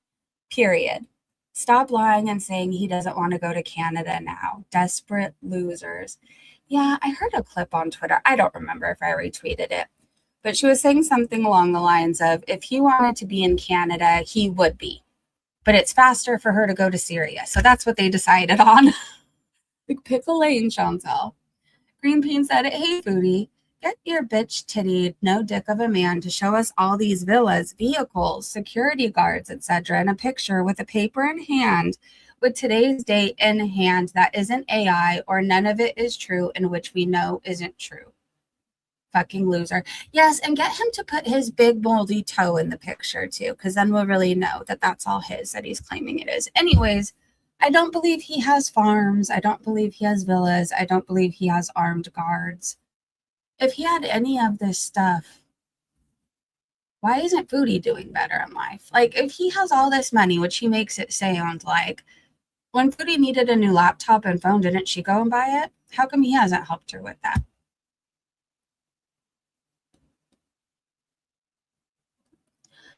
Period. Stop lying and saying he doesn't want to go to Canada now. Desperate losers. Yeah, I heard a clip on Twitter. I don't remember if I retweeted it, but she was saying something along the lines of, if he wanted to be in Canada, he would be. But it's faster for her to go to Syria. So that's what they decided on. Pick a lane, Chantel. Green Bean said, hey, Foodie, get your bitch tittied, no dick of a man to show us all these villas, vehicles, security guards, etc. in a picture with a paper in hand with today's date in hand that isn't AI or none of it is true and which we know isn't true. Fucking loser. Yes, and get him to put his big moldy toe in the picture too, because then we'll really know that that's all his, that he's claiming it is. Anyways, I don't believe he has farms. I don't believe he has villas. I don't believe he has armed guards. If he had any of this stuff, why isn't Foodie doing better in life? Like, if he has all this money, which he makes it sound like, when Foodie needed a new laptop and phone, didn't she go and buy it? How come he hasn't helped her with that?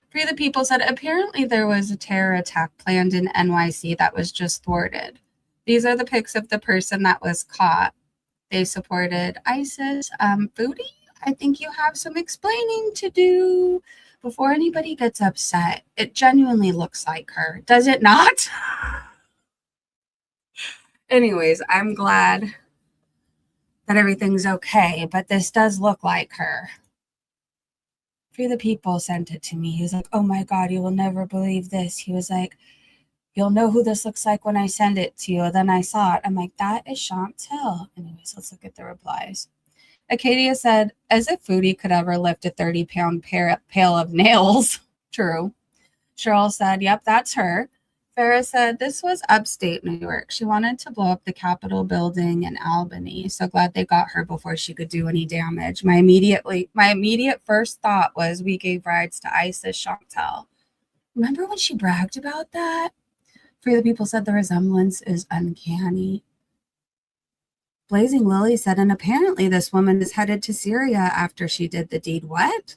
Free the People said, apparently there was a terror attack planned in NYC that was just thwarted. These are the pics of the person that was caught. They supported ISIS. Foodie, I think you have some explaining to do before anybody gets upset. It genuinely looks like her. Does it not? Anyways, I'm glad that everything's okay, but this does look like her. Free the People sent it to me. He was like, oh my God, you will never believe this. He was like, you'll know who this looks like when I send it to you. Then I saw it. I'm like, that is Chantel. Anyways, let's look at the replies. Acadia said, as if Foodie could ever lift a 30-pound pail of nails. True. Cheryl said, yep, that's her. Farah said, this was upstate New York. She wanted to blow up the Capitol building in Albany. So glad they got her before she could do any damage. My immediate first thought was we gave rides to ISIS, Chantel. Remember when she bragged about that? Free the People said the resemblance is uncanny. Blazing Lily said, and apparently this woman is headed to Syria after she did the deed. What?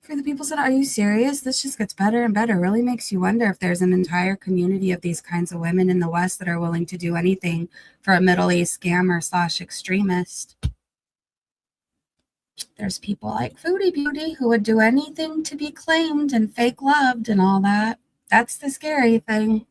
Free the People said, are you serious? This just gets better and better. Really makes you wonder if there's an entire community of these kinds of women in the West that are willing to do anything for a Middle East scammer / extremist. There's people like Foodie Beauty who would do anything to be claimed and fake loved and all that. That's the scary thing.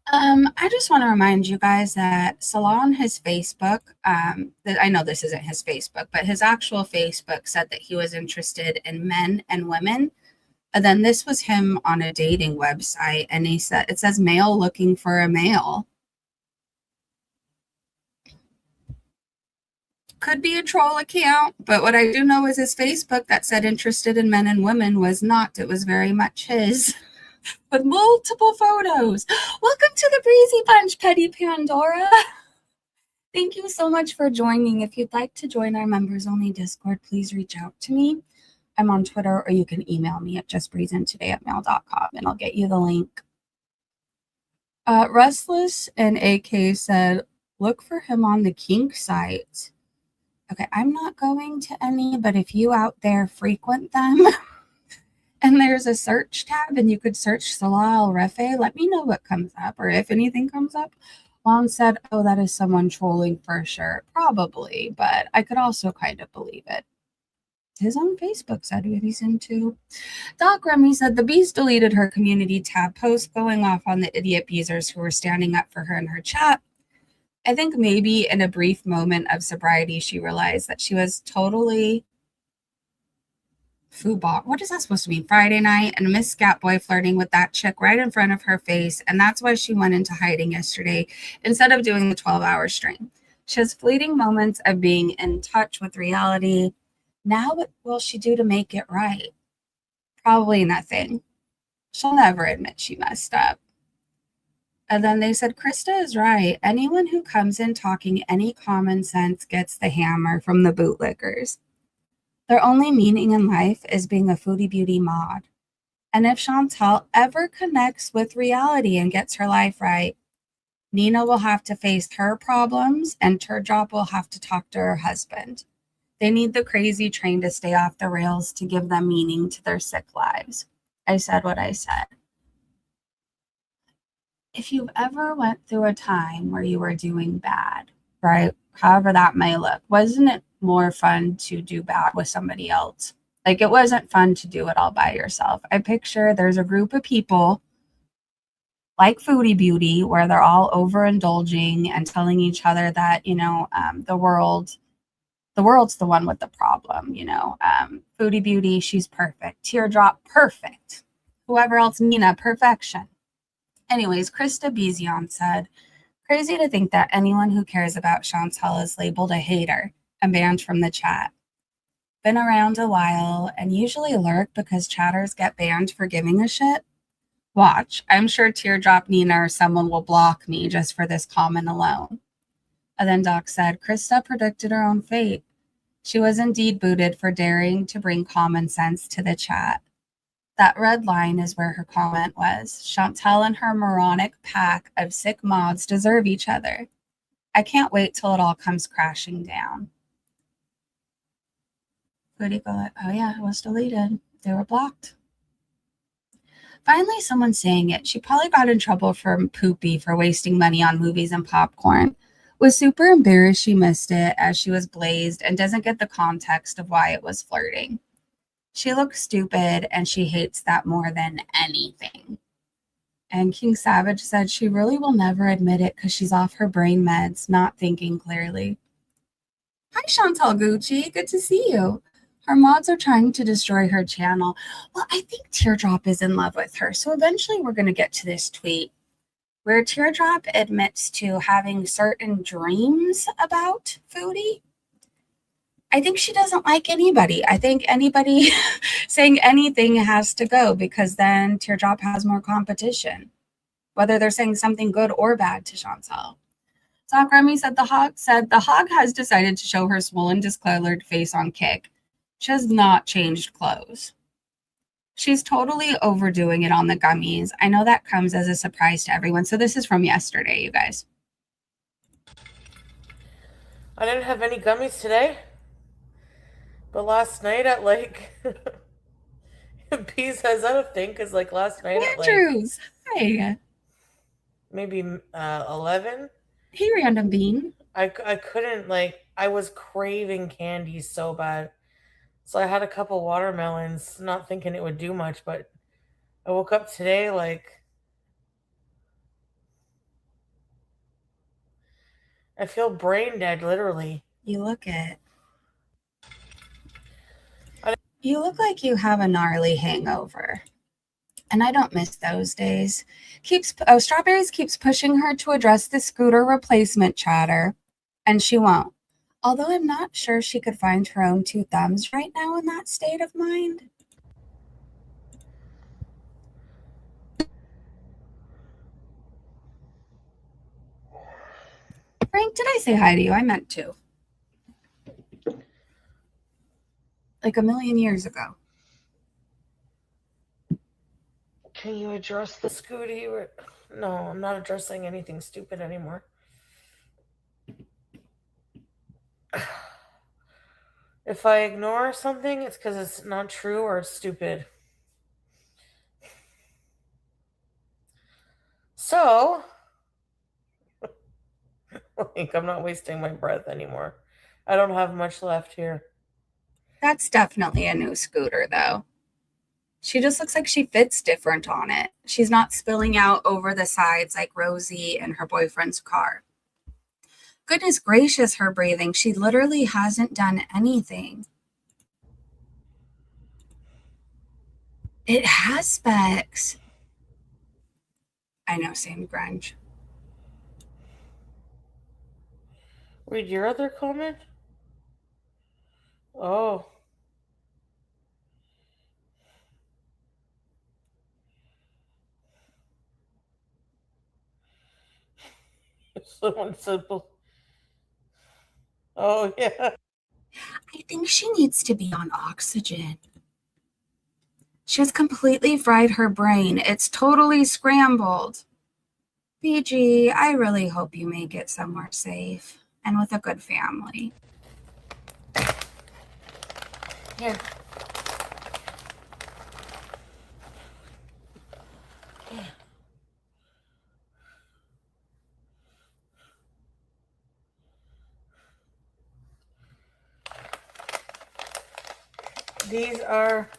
I just want to remind you guys that Salah on his Facebook, that I know this isn't his Facebook, but his actual Facebook said that he was interested in men and women. And then this was him on a dating website, and he said, it says male looking for a male. Could be a troll account, but what I do know is his Facebook that said interested in men and women was not. It was very much his. With multiple photos. Welcome to the Breezy Bunch, Petty Pandora. Thank you so much for joining. If you'd like to join our members-only Discord, please reach out to me. I'm on Twitter, or you can email me at justbreezintoday@mail.com, and I'll get you the link. Restless and AK said, look for him on the kink site. Okay, I'm not going to any, but if you out there frequent them... and there's a search tab, and you could search Salah Al-Refe. Let me know what comes up, or if anything comes up. Juan said, oh, that is someone trolling for sure. Probably, but I could also kind of believe it. His own Facebook said what he's into. Doc Remy said, the Bees deleted her community tab post, going off on the idiot Beezers who were standing up for her in her chat. I think maybe in a brief moment of sobriety, she realized that she was totally football. What is that supposed to mean? Friday night, and Miss Scatboy flirting with that chick right in front of her face. And that's why she went into hiding yesterday instead of doing the 12-hour stream. She has fleeting moments of being in touch with reality. Now, what will she do to make it right? Probably nothing. She'll never admit she messed up. And then they said, Krista is right. Anyone who comes in talking any common sense gets the hammer from the bootlickers. Their only meaning in life is being a foodie beauty mod. And if Chantal ever connects with reality and gets her life right, Nina will have to face her problems and Teardrop will have to talk to her husband. They need the crazy train to stay off the rails to give them meaning to their sick lives. I said what I said. If you've ever went through a time where you were doing bad, right? However that may look, wasn't it more fun to do bad with somebody else? Like, it wasn't fun to do it all by yourself. I picture there's a group of people like Foodie Beauty where they're all overindulging and telling each other that, the world's the one with the problem, Foodie Beauty, she's perfect. Teardrop, perfect. Whoever else, Nina, perfection. Anyways, Krista Bizion said, crazy to think that anyone who cares about Chantal is labeled a hater and banned from the chat. Been around a while and usually lurk because chatters get banned for giving a shit. Watch, I'm sure Teardrop Nina or someone will block me just for this comment alone. And then Doc said, Krista predicted her own fate. She was indeed booted for daring to bring common sense to the chat. That red line is where her comment was. Chantal and her moronic pack of sick mods deserve each other. I can't wait till it all comes crashing down. Foodie go like, oh yeah, it was deleted. They were blocked. Finally, someone's saying it. She probably got in trouble from Poopy for wasting money on movies and popcorn. Was super embarrassed she missed it as she was blazed and doesn't get the context of why it was flirting. She looks stupid and she hates that more than anything. And King Savage said she really will never admit it because she's off her brain meds, not thinking clearly. Hi, Chantal Gucci. Good to see you. Her mods are trying to destroy her channel. Well, I think Teardrop is in love with her. So eventually we're going to get to this tweet where Teardrop admits to having certain dreams about Foodie. I think she doesn't like anybody. I think anybody saying anything has to go because then Teardrop has more competition, whether they're saying something good or bad to Chantal. Doc Remy said the hog has decided to show her swollen, discolored face on Kick. She has not changed clothes. She's totally overdoing it on the gummies. I know that comes as a surprise to everyone. So this is from yesterday, you guys. I didn't have any gummies today. But last night at P says that a thing? Because last night Andrews, hi. Maybe 11. Hey, Random Bean. I couldn't I was craving candy so bad. So I had a couple watermelons, not thinking it would do much, but I woke up today I feel brain dead, literally. You look it. You look like you have a gnarly hangover. And I don't miss those days. Strawberries keeps pushing her to address the scooter replacement chatter, and she won't. Although I'm not sure she could find her own two thumbs right now in that state of mind. Frank, did I say hi to you? I meant to. Like a million years ago. Can you address the scooty? No, I'm not addressing anything stupid anymore. If I ignore something, it's because it's not true or it's stupid. So, I'm not wasting my breath anymore. I don't have much left here. That's definitely a new scooter, though. She just looks like she fits different on it. She's not spilling out over the sides like Rosie and her boyfriend's car. Goodness gracious, her breathing. She literally hasn't done anything. It has specs. I know, same grunge. Read your other comment? Oh. Someone simple. Oh, yeah. I think she needs to be on oxygen. She has completely fried her brain. It's totally scrambled. BG, I really hope you make it somewhere safe and with a good family. Here. These are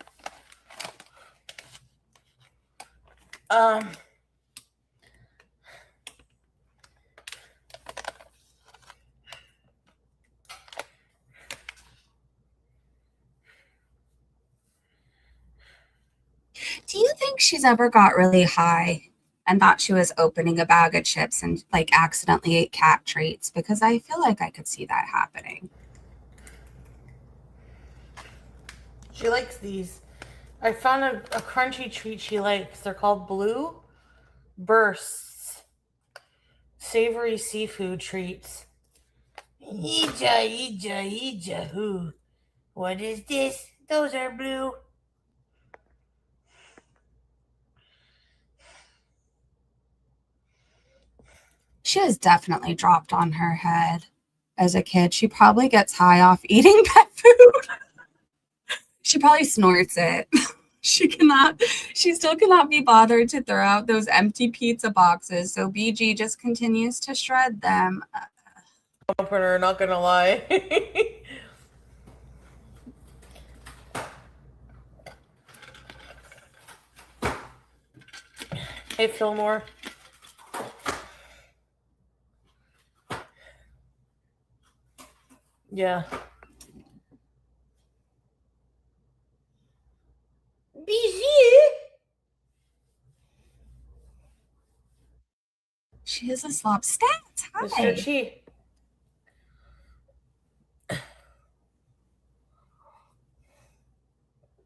Do you think she's ever got really high and thought she was opening a bag of chips and like accidentally ate cat treats? Because I feel like I could see that happening. she likes these. I found a crunchy treat she likes. They're called Blue Bursts. Savory seafood treats. Eeja, eeja, eeja, who? What is this? Those are blue. She has definitely dropped on her head as a kid. She probably gets high off eating pet food. She probably snorts it. She still cannot be bothered to throw out those empty pizza boxes. So BG just continues to shred them. Opener, not gonna lie. Hey, Fillmore. Yeah. BG. She is a slob. Stats. Mr. Hi. Chi.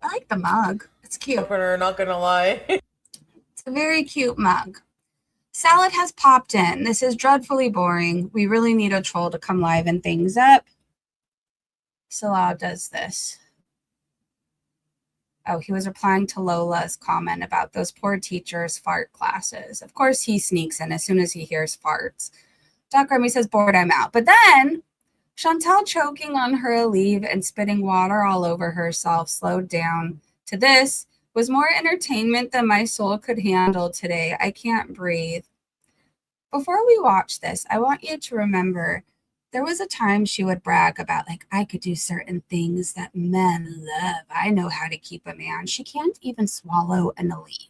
I like the mug. It's cute. Opener, not gonna lie. It's a very cute mug. Salad has popped in. This is dreadfully boring. We really need a troll to come liven things up. Salah does this. Oh, he was replying to Lola's comment about those poor teachers' fart classes. Of course, he sneaks in as soon as he hears farts. Doc Remy says, bored, I'm out. But then Chantal choking on her Aleve and spitting water all over herself slowed down to this was more entertainment than my soul could handle today. I can't breathe. Before we watch this, I want you to remember there was a time she would brag about, like, I could do certain things that men love. I know how to keep a man. She can't even swallow an Aleve.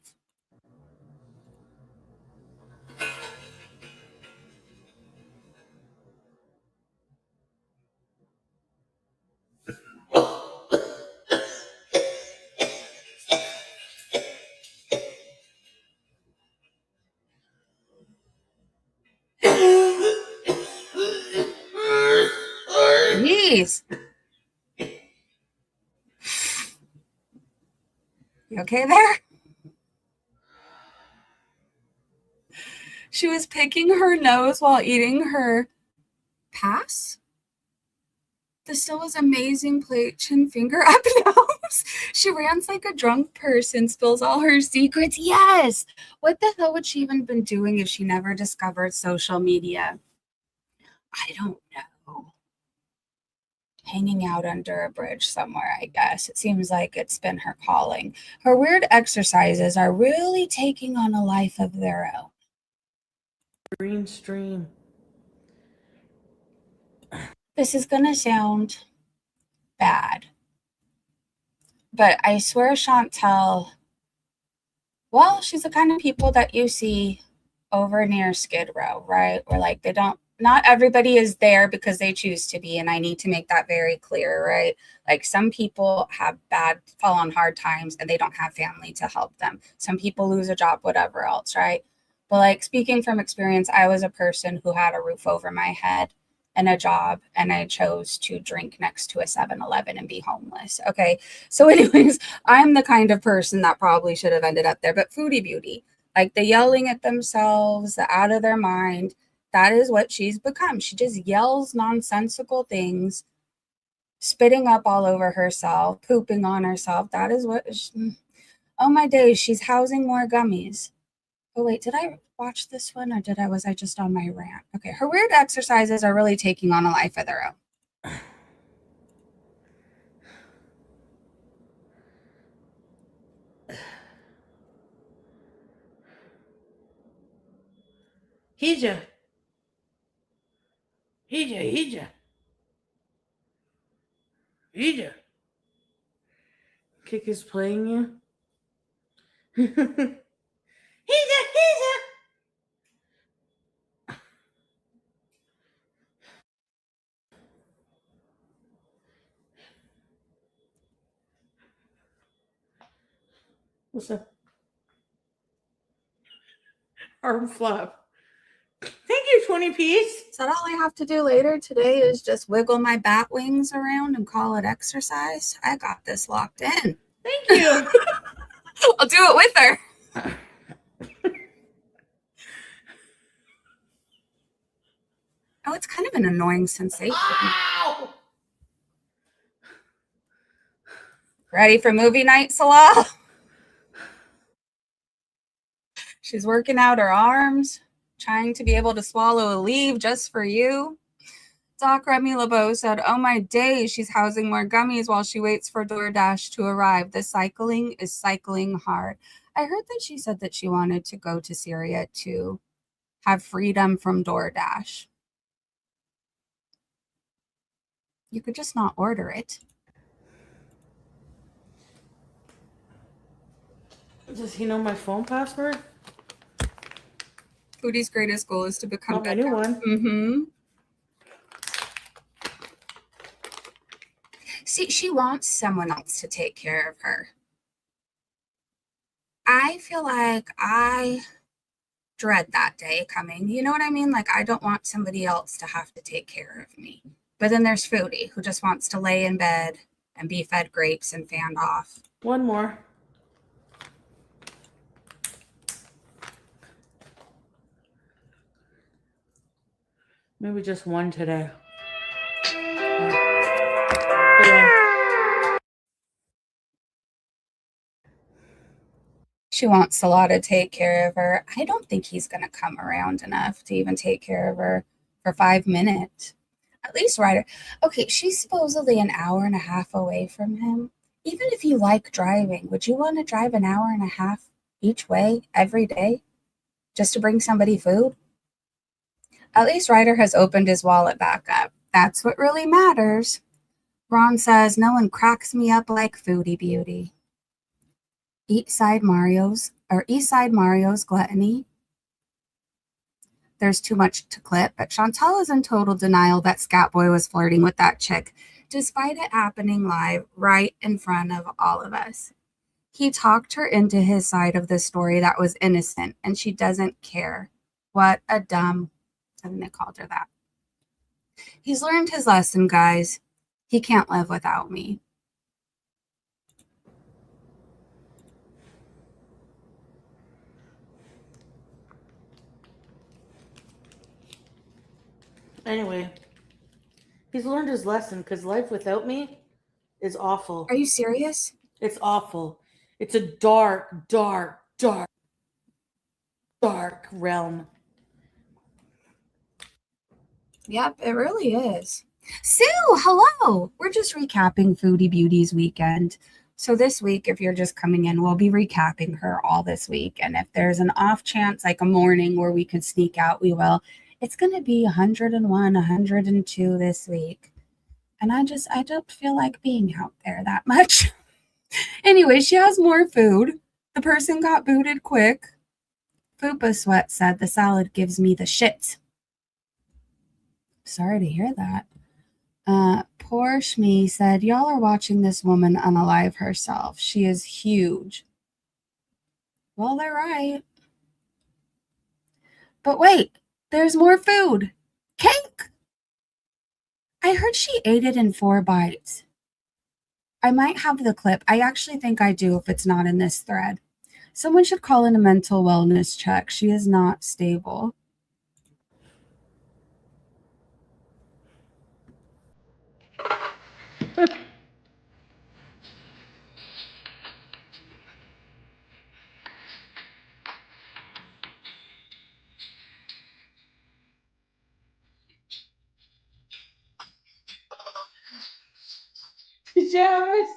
Jeez. You okay there? She was picking her nose while eating her pass. This still was amazing plate, chin finger up nose. She rants like a drunk person, spills all her secrets. Yes. What the hell would she even been doing if she never discovered social media? I don't know. Hanging out under a bridge somewhere, I guess. It seems like it's been her calling. Her weird exercises are really taking on a life of their own. Green stream. This is going to sound bad, but I swear Chantel, well, she's the kind of people that you see over near Skid Row, right? Where like they don't not everybody is there because they choose to be, and I need to make that very clear, right? Like some people fall on hard times and they don't have family to help them. Some people lose a job, whatever else, right? But like speaking from experience, I was a person who had a roof over my head and a job, and I chose to drink next to a 7-Eleven and be homeless. Okay. So, anyways, I'm the kind of person that probably should have ended up there. But Foodie Beauty, like the yelling at themselves, the out of their mind, that is what she's become. She just yells nonsensical things, spitting up all over herself, pooping on herself. That is oh my days, she's housing more gummies. Oh wait, did I watch this one, or was I just on my rant? Okay, her weird exercises are really taking on a life of their own. Hija. Hija. Kick is playing you. Hija. What's up? Arm flap. Thank you, 20 piece. Is that all I have to do later today is just wiggle my bat wings around and call it exercise? I got this locked in. Thank you. I'll do it with her. Oh, it's kind of an annoying sensation. Ow! Ready for movie night, Salah? She's working out her arms, trying to be able to swallow a leaf just for you. Doc Remy LeBeau said, oh my days, she's housing more gummies while she waits for DoorDash to arrive. The cycling is cycling hard. I heard that she said that she wanted to go to Syria to have freedom from DoorDash. You could just not order it. Does he know my phone password? Foodie's greatest goal is to become a new one. Mm-hmm. See, she wants someone else to take care of her. I feel like I dread that day coming. You know what I mean? Like, I don't want somebody else to have to take care of me. But then there's Foodie, who just wants to lay in bed and be fed grapes and fanned off. One more. Maybe just one today. She wants Salah to take care of her. I don't think he's going to come around enough to even take care of her for 5 minutes. At least Ryder. Okay, she's supposedly an hour and a half away from him. Even if you like driving, would you want to drive an hour and a half each way every day just to bring somebody food? At least Ryder has opened his wallet back up. That's what really matters. Ron says, no one cracks me up like Foodie Beauty. East Side Mario's gluttony. There's too much to clip, but Chantal is in total denial that Scatboy was flirting with that chick, despite it happening live right in front of all of us. He talked her into his side of the story that was innocent, and she doesn't care. What a dumb, I think they called her that. He's learned his lesson, guys. He can't live without me. Anyway, he's learned his lesson because life without me is awful. Are you serious? It's awful. It's a dark, dark, dark, dark realm. Yep, it really is. Sue, hello. We're just recapping Foodie Beauty's weekend. So this week, if you're just coming in, we'll be recapping her all this week. And if there's an off chance, like a morning where we could sneak out, we will. It's going to be 101, 102 this week. And I don't feel like being out there that much. Anyway, she has more food. The person got booted quick. Fupa Sweat said the salad gives me the shits. Sorry to hear that. Poor Shmi said, y'all are watching this woman unalive herself. She is huge. Well, they're right. But wait, there's more food. Cake! I heard she ate it in 4 bites. I might have the clip. I actually think I do if it's not in this thread. Someone should call in a mental wellness check. She is not stable. Pajamas.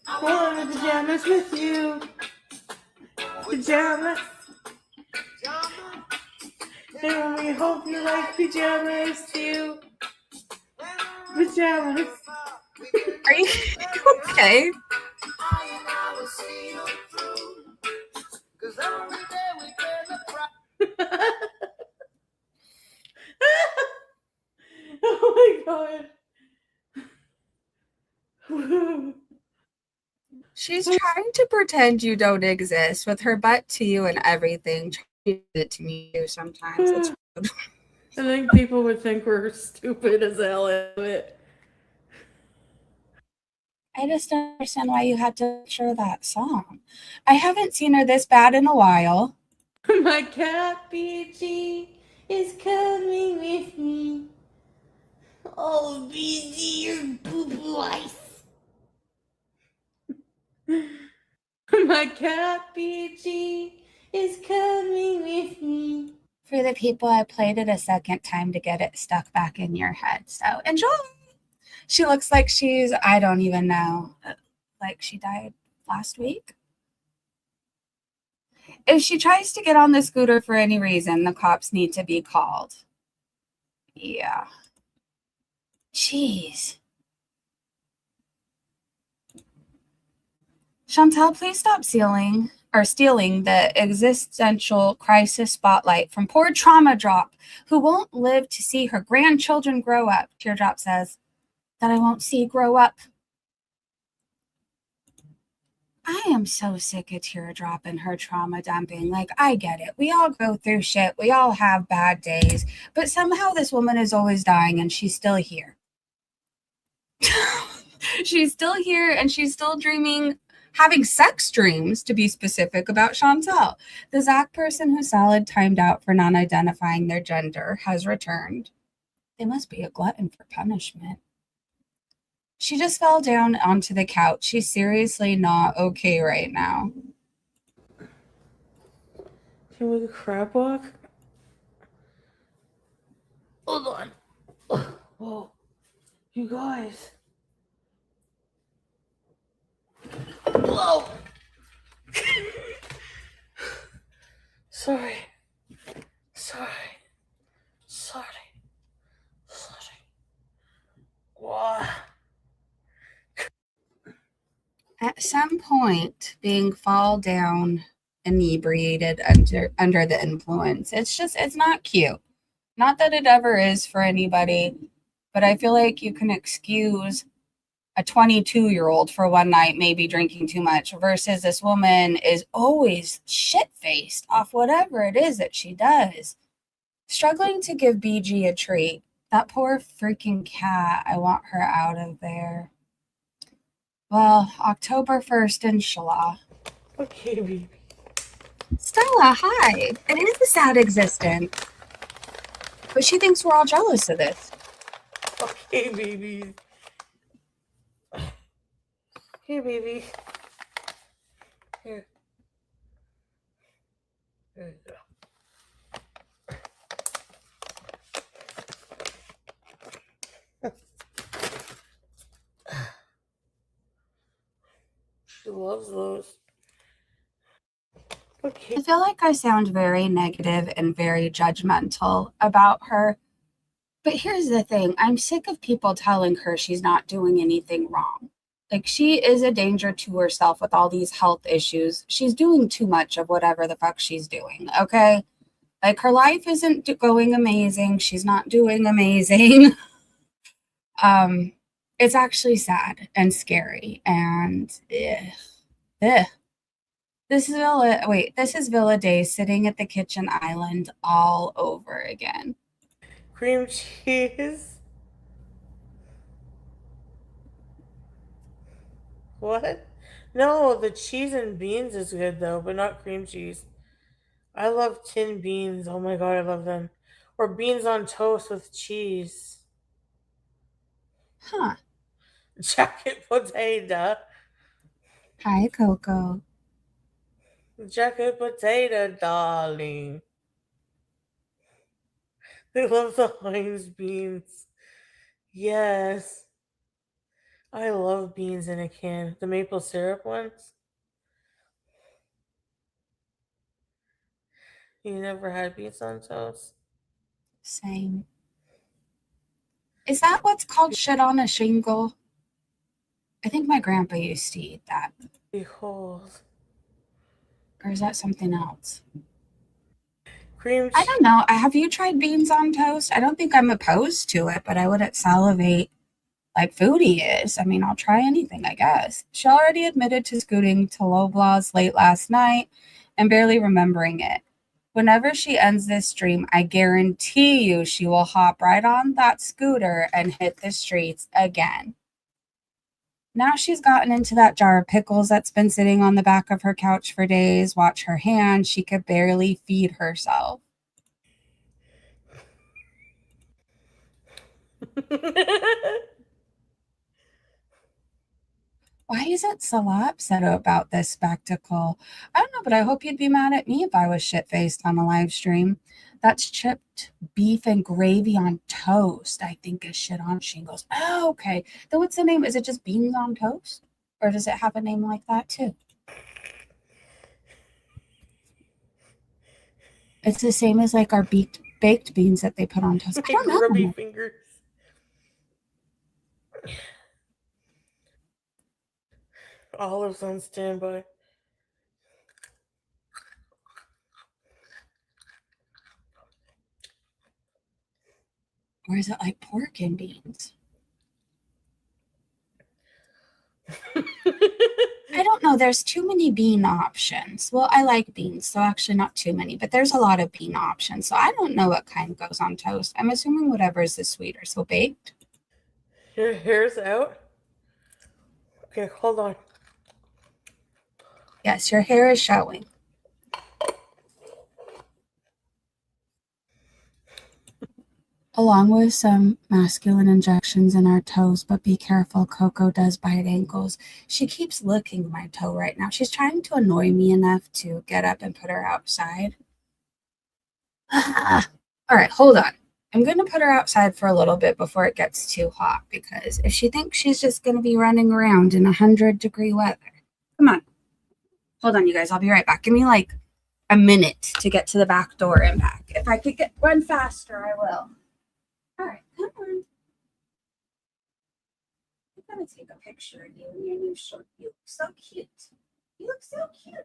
I want the pajamas with you. Pajamas. And we hope you like pajamas too. Pajamas. Are you okay? Oh my god. She's trying to pretend you don't exist with her butt to you and everything. Trying to do it to me too sometimes. It's rude. I think people would think we're stupid as hell at it. I just don't understand why you had to picture that song. I haven't seen her this bad in a while. My cat BG is coming with me. Oh, BG, your boo-boo ice. My cat BG is coming with me. For the people, I played it a second time to get it stuck back in your head. So enjoy. She looks like I don't even know, like she died last week. If she tries to get on the scooter for any reason, the cops need to be called. Yeah. Jeez. Chantal, please stop stealing the existential crisis spotlight from poor Trauma Drop, who won't live to see her grandchildren grow up. Teardrop says that I won't see grow up. I am so sick of Teardrop and her trauma dumping. Like, I get it. We all go through shit. We all have bad days. But somehow this woman is always dying and she's still here. She's still here and she's still dreaming, having sex dreams, to be specific, about Chantal. The Zach person who Salad timed out for non-identifying their gender has returned. They must be a glutton for punishment. She just fell down onto the couch. She's seriously not okay right now. Can we crab walk? Hold on. Whoa. You guys. Whoa. Sorry. Wow. At some point, being fall down inebriated under the influence, it's not cute. Not that it ever is for anybody, but I feel like you can excuse a 22-year-old for one night maybe drinking too much versus this woman is always shit-faced off whatever it is that she does. Struggling to give BG a treat. That poor freaking cat. I want her out of there. Well, October 1st, inshallah. Okay, baby. Stella, hi. It is a sad existence. But she thinks we're all jealous of this. Okay, baby. Here, baby. Here. There you go. She loves those. Okay. I feel like I sound very negative and very judgmental about her. But here's the thing. I'm sick of people telling her she's not doing anything wrong. Like, she is a danger to herself with all these health issues. She's doing too much of whatever the fuck she's doing, okay? Like, her life isn't going amazing. She's not doing amazing. It's actually sad and scary and ugh. This is Villa Day sitting at the kitchen island all over again. Cream cheese. What? No, the cheese and beans is good though, but not cream cheese. I love tin beans. Oh my god, I love them. Or beans on toast with cheese. Huh. Jacket potato. Hi, Coco. Jacket potato, darling. I love the Heinz beans. Yes. I love beans in a can. The maple syrup ones. You never had beans on toast? Same. Is that what's called shit on a shingle? I think my grandpa used to eat that. Behold. Or is that something else? Cream I cheese. don't know. Have you tried beans on toast? I don't think I'm opposed to it, but I wouldn't salivate like Foodie is. I mean, I'll try anything, I guess. She already admitted to scooting to Loblaws late last night and barely remembering it. Whenever she ends this stream, I guarantee you she will hop right on that scooter and hit the streets again. Now she's gotten into that jar of pickles that's been sitting on the back of her couch for days. Watch her hand. She could barely feed herself. Why isn't Salah upset about this spectacle? I don't know, but I hope you'd be mad at me if I was shit-faced on a live stream. That's chipped beef and gravy on toast, I think is shit on shingles. Oh, okay. Then what's the name? Is it just beans on toast? Or does it have a name like that too? It's the same as like our baked beans that they put on toast. I My don't grubby know. fingers. Olives on standby. Or is it like pork and beans? I don't know. There's too many bean options. Well, I like beans, so actually not too many, but there's a lot of bean options. So I don't know what kind goes on toast. I'm assuming whatever is the sweeter. So baked? Your hair's out? Okay, hold on. Yes, your hair is showing. Along with some masculine injections in our toes, but be careful, Coco does bite ankles. She keeps licking my toe right now. She's trying to annoy me enough to get up and put her outside. All right, hold on. I'm going to put her outside for a little bit before it gets too hot, because if she thinks she's just going to be running around in 100-degree weather. Come on. Hold on, you guys. I'll be right back. Give me like a minute to get to the back door and back. If I could run faster, I will. All right, come on. I'm going to take a picture of you in your new shirt. You look so cute. You look so cute.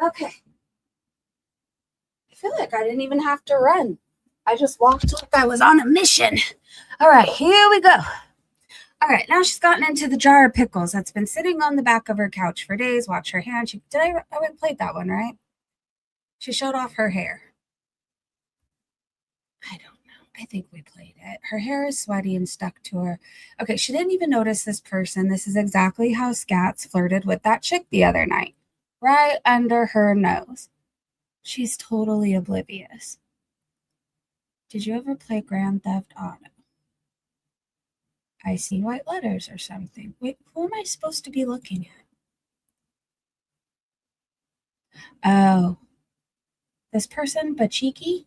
Okay. I feel like I didn't even have to run. I just walked like I was on a mission. All right, here we go. All right, now she's gotten into the jar of pickles that's been sitting on the back of her couch for days. Watch her hand. I played that one, right? She showed off her hair. I don't know. I think we played it. Her hair is sweaty and stuck to her. Okay, she didn't even notice this person. This is exactly how Scats flirted with that chick the other night. Right under her nose. She's totally oblivious. Did you ever play Grand Theft Auto? I see white letters or something. Wait, who am I supposed to be looking at? Oh, this person, Basiki?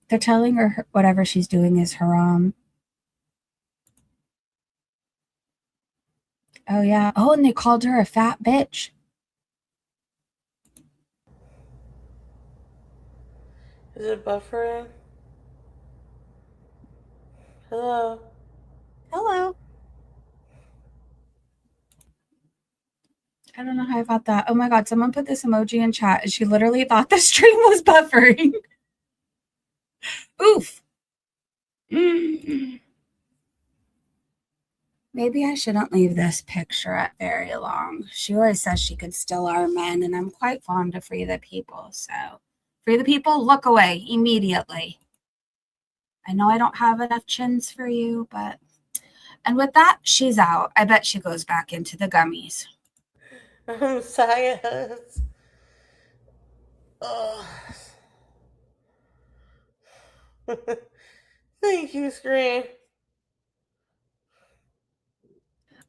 They're telling her whatever she's doing is haram. Oh, yeah. Oh, and they called her a fat bitch. Is it buffering? Hello? Hello. I don't know how I got that. Oh my God, someone put this emoji in chat and she literally thought the stream was buffering. Oof. Maybe I shouldn't leave this picture up very long. She always says she could still our men, and I'm quite fond of Free the People. So, Free the People, look away immediately. I know I don't have enough chins for you, but... And with that, she's out. I bet she goes back into the gummies. I'm sorry. Oh. Thank you, Screen.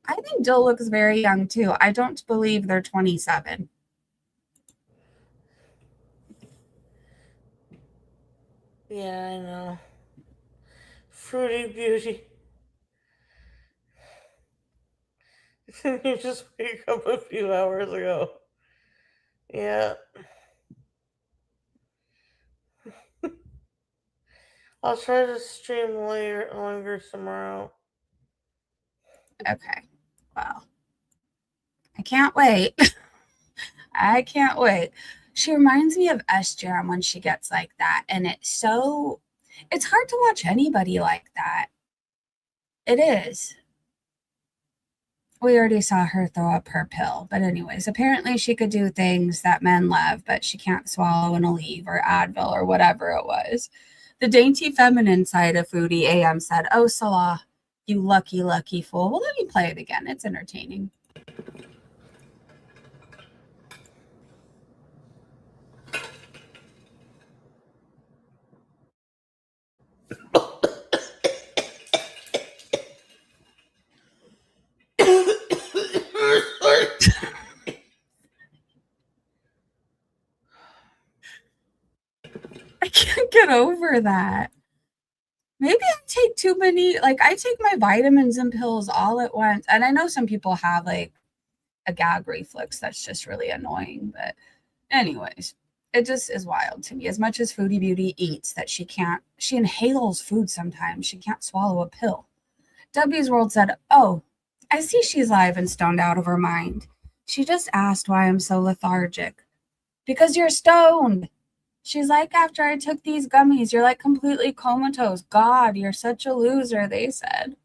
I think Jill looks very young, too. I don't believe they're 27. Yeah, I know. Fruity Beauty. You just wake up a few hours ago. Yeah. I'll try to stream longer tomorrow. Okay. Well, I can't wait. I can't wait. She reminds me of S-Jam when she gets like that. And it's hard to watch anybody like that. It is. We already saw her throw up her pill. But anyways, apparently she could do things that men love, but she can't swallow an Aleve or Advil or whatever it was. The dainty feminine side of Foodie AM said, "Oh, Salah, you lucky, lucky fool." Well, let me play it again. It's entertaining. I can't get over that. Maybe I take too many, like I take my vitamins and pills all at once. And I know some people have like a gag reflex that's just really annoying. But anyways, it just is wild to me. As much as Foodie Beauty eats that she inhales food sometimes. She can't swallow a pill. W's World said, "Oh, I see she's live and stoned out of her mind. She just asked why I'm so lethargic. Because you're stoned. She's like, after I took these gummies, you're like completely comatose. God, you're such a loser," they said.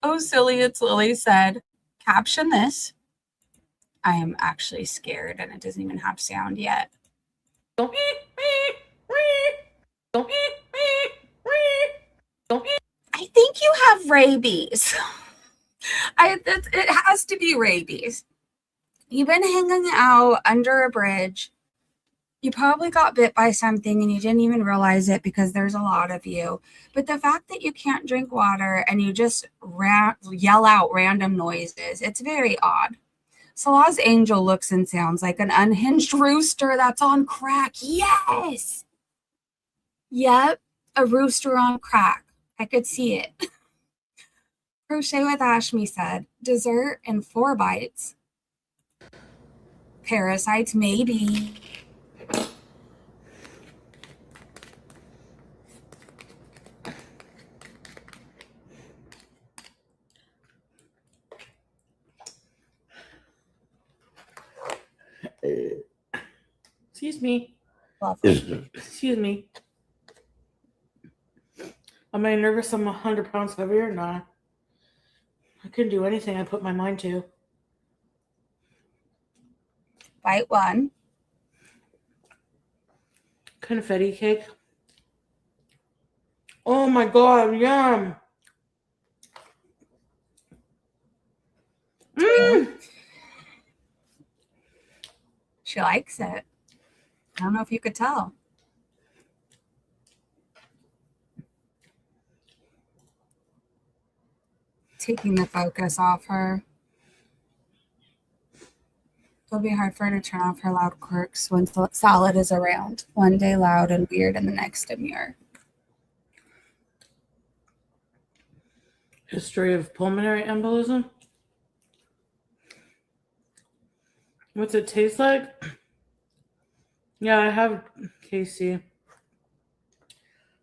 Oh, silly, it's Lily said, "Caption this. I am actually scared and it doesn't even have sound yet. I think you have rabies." It has to be rabies. You've been hanging out under a bridge. You probably got bit by something and you didn't even realize it because there's a lot of you. But the fact that you can't drink water and you just yell out random noises, it's very odd. Salah's angel looks and sounds like an unhinged rooster that's on crack. Yes! Yep, a rooster on crack. I could see it. Crochet with Ashmi said, "Dessert and 4 bites. Parasites, maybe." Excuse me. Lovely. Excuse me. Am I nervous I'm 100 pounds heavier? Nah. I can do anything I put my mind to. Bite 1. Confetti cake. Oh my god, yum. She likes it. I don't know if you could tell. taking the focus off her. It'll be hard for her to turn off her loud quirks when Salad is around. One day loud and weird, and the next demure. History of pulmonary embolism. What's it taste like? Yeah, I have, Casey.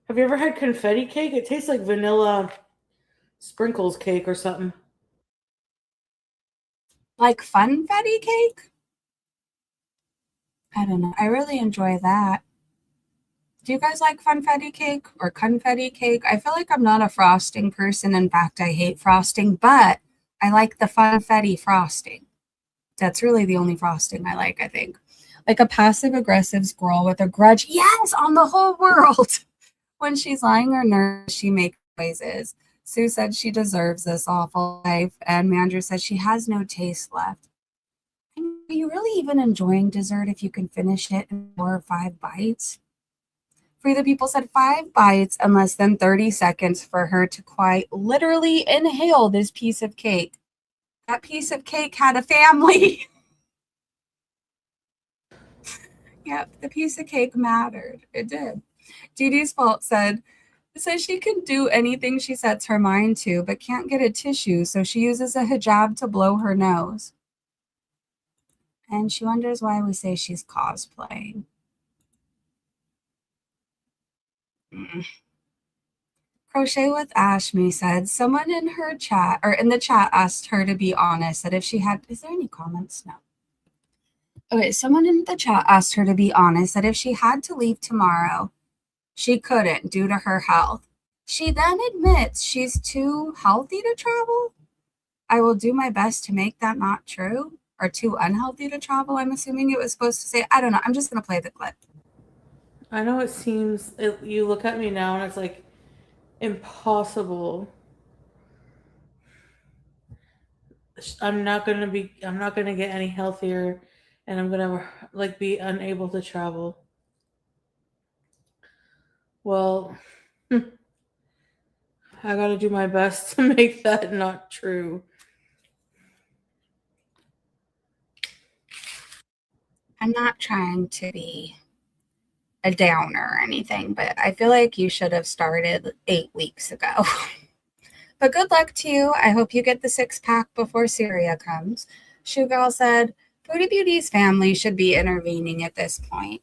Have you ever had confetti cake? It tastes like vanilla sprinkles cake or something. Like funfetti cake? I don't know. I really enjoy that. Do you guys like funfetti cake or confetti cake? I feel like I'm not a frosting person. In fact, I hate frosting, but I like the funfetti frosting. That's really the only frosting I like, I think. Like a passive-aggressive squirrel with a grudge. Yes, on the whole world. When she's lying or nervous, she makes noises. Sue said she deserves this awful life, and Mandrew said she has no taste left. Are you really even enjoying dessert if you can finish it in 4 or 5 bites? Free the People said 5 bites and less than 30 seconds for her to quite literally inhale this piece of cake. That piece of cake had a family. Yep, the piece of cake mattered. It did. Dee Dee's Fault said she can do anything she sets her mind to, but can't get a tissue, so she uses a hijab to blow her nose. And she wonders why we say she's cosplaying. Crochet with Ashmi said someone in her chat or in the chat asked her to be honest that if she had, is there any comments? No. Okay, someone in the chat asked her to be honest that if she had to leave tomorrow, she couldn't due to her health. She then admits she's too healthy to travel. I will do my best to make that not true, or too unhealthy to travel. I'm assuming it was supposed to say. I don't know. I'm just going to play the clip. I know it seems, you look at me now and it's like impossible. I'm not going to get any healthier, and I'm going to like be unable to travel. Well, I got to do my best to make that not true. I'm not trying to be a downer or anything, but I feel like you should have started 8 weeks ago. But good luck to you. I hope you get the 6-pack before Syria comes. Shoegal said, Foodie Beauty's family should be intervening at this point.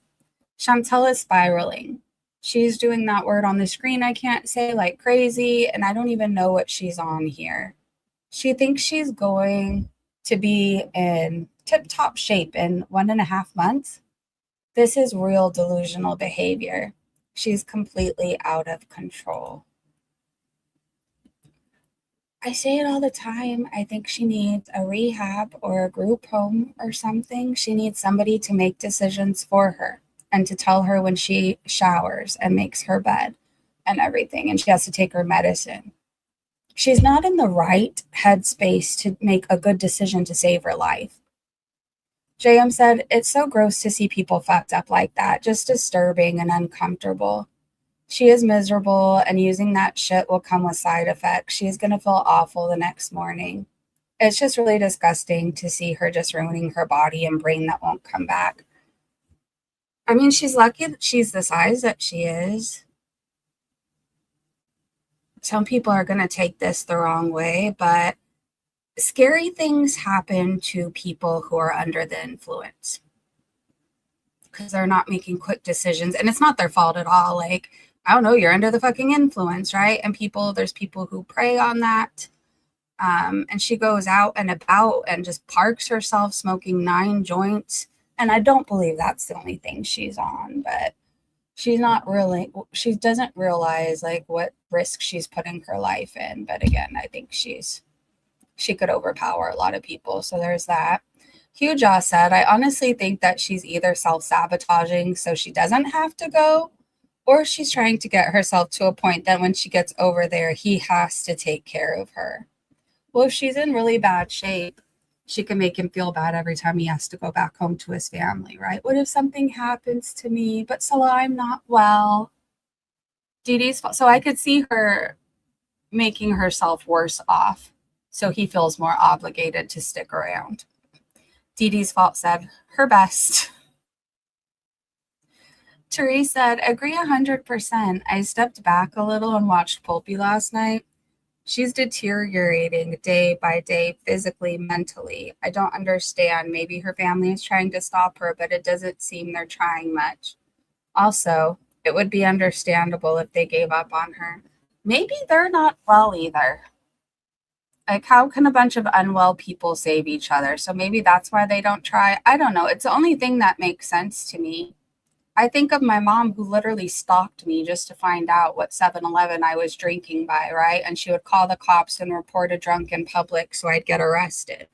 Chantel is spiraling. She's doing that word on the screen I can't say like crazy, and I don't even know what she's on here. She thinks she's going to be in tip-top shape in 1.5 months. This is real delusional behavior. She's completely out of control. I say it all the time. I think she needs a rehab or a group home or something. She needs somebody to make decisions for her and to tell her when she showers and makes her bed and everything. And she has to take her medicine. She's not in the right headspace to make a good decision to save her life. JM said, it's so gross to see people fucked up like that. Just disturbing and uncomfortable. She is miserable, and using that shit will come with side effects. She's going to feel awful the next morning. It's just really disgusting to see her just ruining her body and brain that won't come back. I mean, she's lucky that she's the size that she is. Some people are going to take this the wrong way, but scary things happen to people who are under the influence because they're not making quick decisions, and it's not their fault at all. Like, I don't know, you're under the fucking influence, right? And there's people who prey on that. And she goes out and about and just parks herself smoking 9 joints. And I don't believe that's the only thing she's on, but she doesn't realize like what risk she's putting her life in. But again, I think she could overpower a lot of people. So there's that. Hugh Jaw said, I honestly think that she's either self-sabotaging so she doesn't have to go, or she's trying to get herself to a point that when she gets over there, he has to take care of her. Well, if she's in really bad shape, she can make him feel bad every time he has to go back home to his family, right? What if something happens to me, but Salah, I'm not well? Dee Dee's fault. So I could see her making herself worse off so he feels more obligated to stick around. Dee Dee's Fault said, her best. Therese said, agree 100%. I stepped back a little and watched Pulpy last night. She's deteriorating day by day, physically, mentally. I don't understand. Maybe her family is trying to stop her, but it doesn't seem they're trying much. Also, it would be understandable if they gave up on her. Maybe they're not well either. Like, how can a bunch of unwell people save each other? So maybe that's why they don't try. I don't know. It's the only thing that makes sense to me. I think of my mom who literally stalked me just to find out what 7-Eleven I was drinking by, right? And she would call the cops and report a drunk in public so I'd get arrested.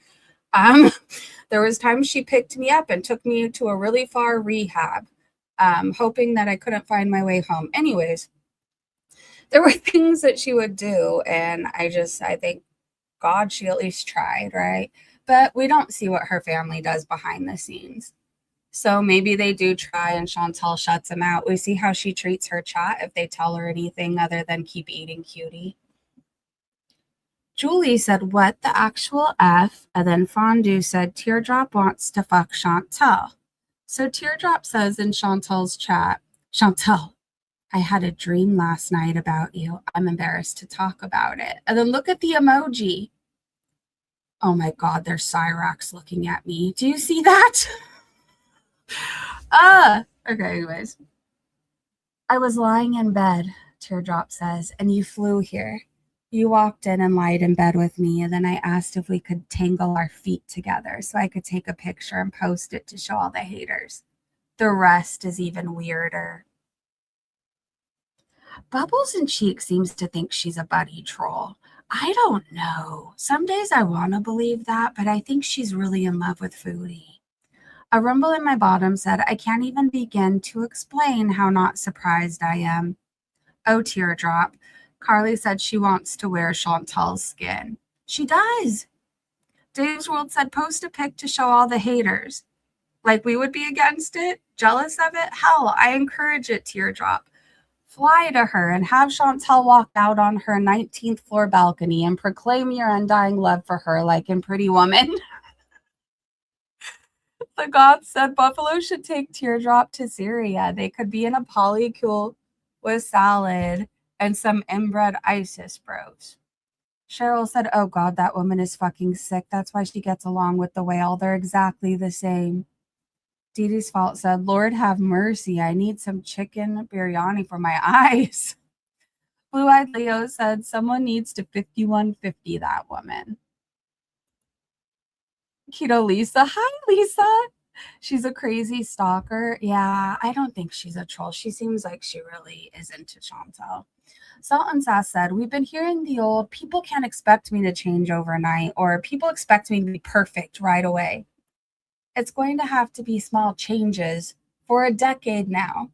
There was times she picked me up and took me to a really far rehab, hoping that I couldn't find my way home. Anyways, there were things that she would do, and I think, God, she at least tried, right? But we don't see what her family does behind the scenes. So maybe they do try and Chantal shuts them out. We see how she treats her chat if they tell her anything other than keep eating, cutie. Julie said, what the actual F? And then Fondue said, Teardrop wants to fuck Chantal. So Teardrop says in Chantal's chat, Chantal, I had a dream last night about you. I'm embarrassed to talk about it. And then look at the emoji. Oh my God, there's Cyrax looking at me. Do you see that? Okay, anyways. I was lying in bed, Teardrop says, and you flew here. You walked in and lied in bed with me, and then I asked if we could tangle our feet together so I could take a picture and post it to show all the haters. The rest is even weirder. Bubbles and Cheek seems to think she's a buddy troll. I don't know. Some days I want to believe that, but I think she's really in love with Foodie. A rumble in my bottom said, I can't even begin to explain how not surprised I am. Oh, Teardrop. Carly said she wants to wear Chantal's skin. She does. Dave's World said, post a pic to show all the haters. Like we would be against it? Jealous of it? Hell, I encourage it, Teardrop. Fly to her and have Chantal walk out on her 19th floor balcony and proclaim your undying love for her like in Pretty Woman. The gods said Buffalo should take Teardrop to Syria. They could be in a polycule with salad and some inbred ISIS bros. Cheryl said, oh God, that woman is fucking sick. That's why she gets along with the whale. They're exactly the same. Dee Dee's Fault said, Lord have mercy. I need some chicken biryani for my eyes. Blue-eyed Leo said, someone needs to 5150 that woman. Keto Lisa. Hi, Lisa. She's a crazy stalker. Yeah, I don't think she's a troll. She seems like she really is into Chantal. Salt and Sass said, we've been hearing the old, people can't expect me to change overnight, or people expect me to be perfect right away. It's going to have to be small changes for a decade now.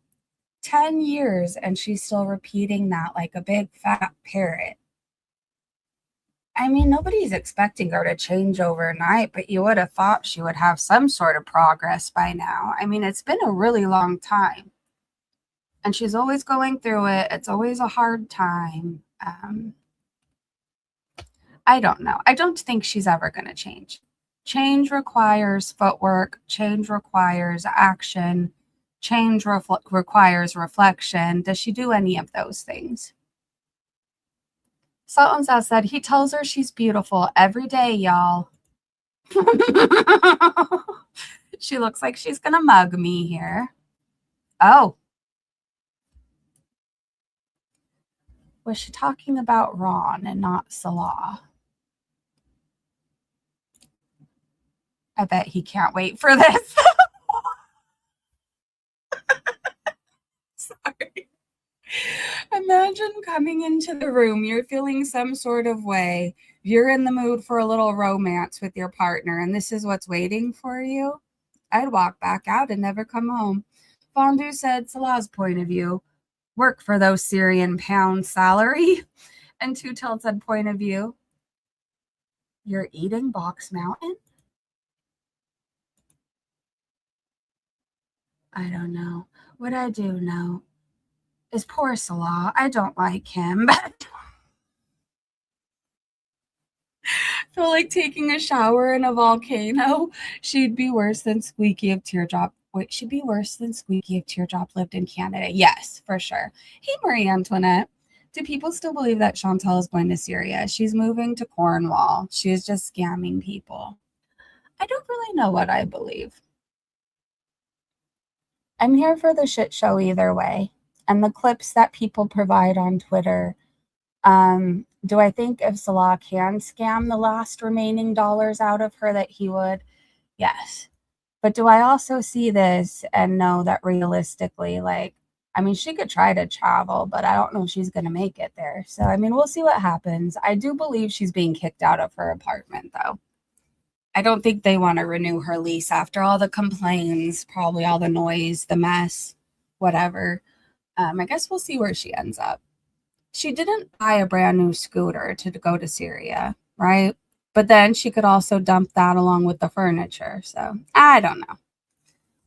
10 years, and she's still repeating that like a big fat parrot. I mean, nobody's expecting her to change overnight, but you would have thought she would have some sort of progress by now. I mean, it's been a really long time. And she's always going through it. It's always a hard time. I don't know. I don't think she's ever going to change. Change requires footwork. Change requires action. Change requires reflection. Does she do any of those things? Salt and Sass said, he tells her she's beautiful every day, y'all. She looks like she's going to mug me here. Oh. Was she talking about Ron and not Salah? I bet he can't wait for this. Sorry. Imagine coming into the room. You're feeling some sort of way. You're in the mood for a little romance with your partner, and this is what's waiting for you. I'd walk back out and never come home. Fondue said, Salah's point of view, work for those Syrian pounds salary. And Two Tailed said, point of view, you're eating Box Mountain? I don't know. What I do know is poor Salah. I don't like him, but feel like taking a shower in a volcano. She'd be worse than Squeaky if Teardrop. Wait, she'd be worse than Squeaky if Teardrop lived in Canada. Yes, for sure. Hey, Marie Antoinette. Do people still believe that Chantal is going to Syria? She's moving to Cornwall. She is just scamming people. I don't really know what I believe. I'm here for the shit show either way. And the clips that people provide on Twitter. Do I think if Salah can scam the last remaining dollars out of her that he would? Yes. But do I also see this and know that realistically, like, I mean, she could try to travel, but I don't know if she's going to make it there. So, I mean, we'll see what happens. I do believe she's being kicked out of her apartment, though. I don't think they want to renew her lease after all the complaints, probably all the noise, the mess, whatever. I guess we'll see where she ends up. She didn't buy a brand new scooter to go to Syria, right? But then she could also dump that along with the furniture. So I don't know.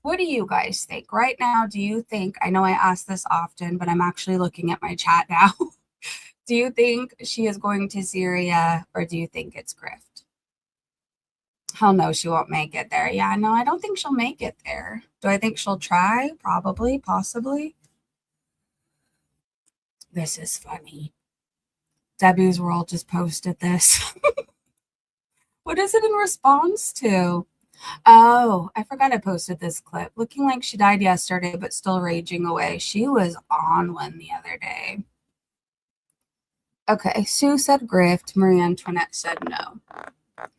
What do you guys think? Right now, do you think, I know I ask this often, but I'm actually looking at my chat now. Do you think she is going to Syria or do you think it's grift? Hell no, she won't make it there. Yeah, no, I don't think she'll make it there. Do I think she'll try? Probably, possibly. This is funny. Debbie's World just posted this. What is it in response to? Oh, I forgot I posted this clip. Looking like she died yesterday, but still raging away. She was on one the other day. Okay, Sue said grift. Marie Antoinette said no. I'm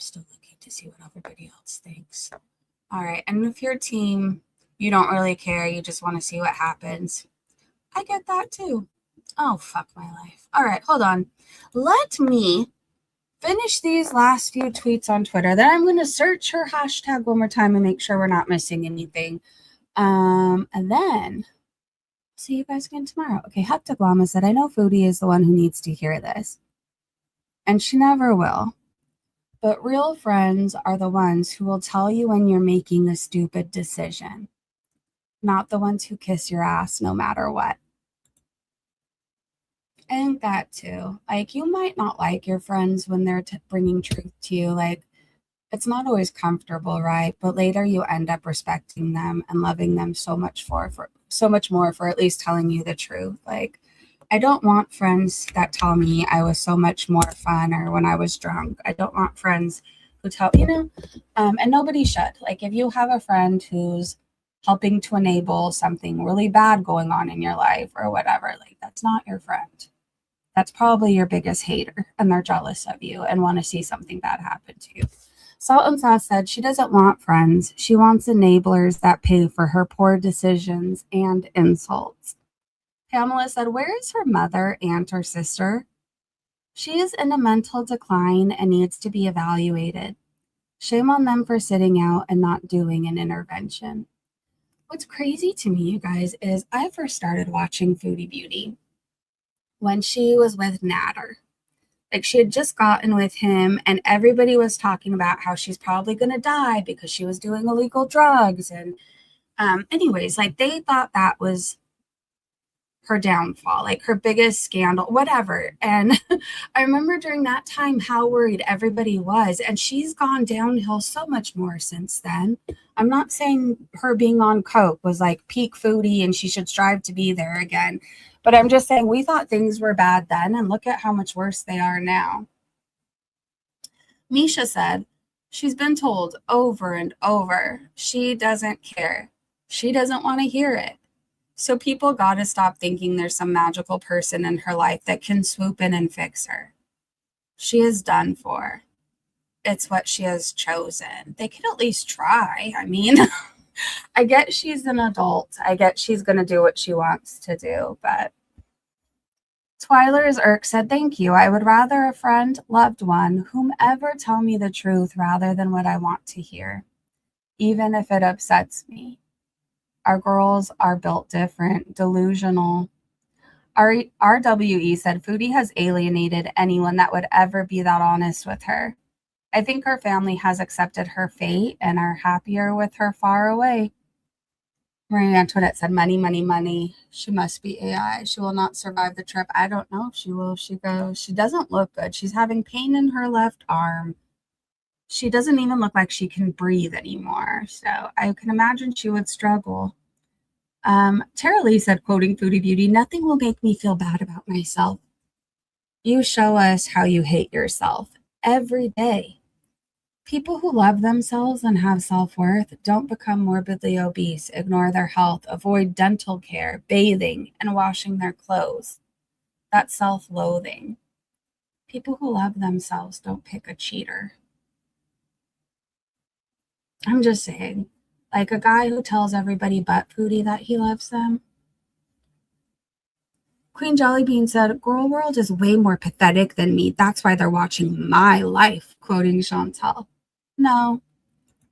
still looking to see what everybody else thinks. All right, and if your team, you don't really care, you just want to see what happens. I get that too. Oh, fuck my life. All right, hold on. Let me finish these last few tweets on Twitter. Then I'm going to search her hashtag one more time and make sure we're not missing anything. And then see you guys again tomorrow. Okay, Hector Glama said, I know Foodie is the one who needs to hear this. And she never will. But real friends are the ones who will tell you when you're making a stupid decision. Not the ones who kiss your ass no matter what. And that too. Like, you might not like your friends when they're bringing truth to you. Like, it's not always comfortable, right? But later you end up respecting them and loving them so much for so much more for at least telling you the truth. Like, I don't want friends that tell me I was so much more fun or when I was drunk. I don't want friends who tell, and nobody should. Like, if you have a friend who's helping to enable something really bad going on in your life or whatever, like, that's not your friend. That's probably your biggest hater, and they're jealous of you and want to see something bad happen to you. Salt and Sauce said she doesn't want friends. She wants enablers that pay for her poor decisions and insults. Pamela said, where is her mother, aunt, or sister? She is in a mental decline and needs to be evaluated. Shame on them for sitting out and not doing an intervention. What's crazy to me, you guys, is I first started watching Foodie Beauty when she was with Natter. Like, she had just gotten with him and everybody was talking about how she's probably going to die because she was doing illegal drugs. And anyways, like, they thought that was her downfall, like her biggest scandal, whatever. And I remember during that time how worried everybody was. And she's gone downhill so much more since then. I'm not saying her being on coke was like peak Foodie and she should strive to be there again. But I'm just saying we thought things were bad then and look at how much worse they are now. Misha said, she's been told over and over, she doesn't care. She doesn't want to hear it. So people got to stop thinking there's some magical person in her life that can swoop in and fix her. She is done for. It's what she has chosen. They can at least try. I mean, I get she's an adult. I get she's going to do what she wants to do. But Twyler's Irk said, thank you. I would rather a friend, loved one, whomever tell me the truth rather than what I want to hear, even if it upsets me. Our girls are built different, delusional. RWE said, Foodie has alienated anyone that would ever be that honest with her. I think her family has accepted her fate and are happier with her far away. Marie Antoinette said, money, money, money. She must be AI. She will not survive the trip. I don't know if she will. She goes, she doesn't look good. She's having pain in her left arm. She doesn't even look like she can breathe anymore. So I can imagine she would struggle. Tara Lee said, quoting Foodie Beauty, nothing will make me feel bad about myself. You show us how you hate yourself every day. People who love themselves and have self-worth don't become morbidly obese, ignore their health, avoid dental care, bathing, and washing their clothes. That's self-loathing. People who love themselves don't pick a cheater. I'm just saying, like a guy who tells everybody but Foodie that he loves them. Queen Jollybean said, Girl World is way more pathetic than me. That's why they're watching my life, quoting Chantal. No,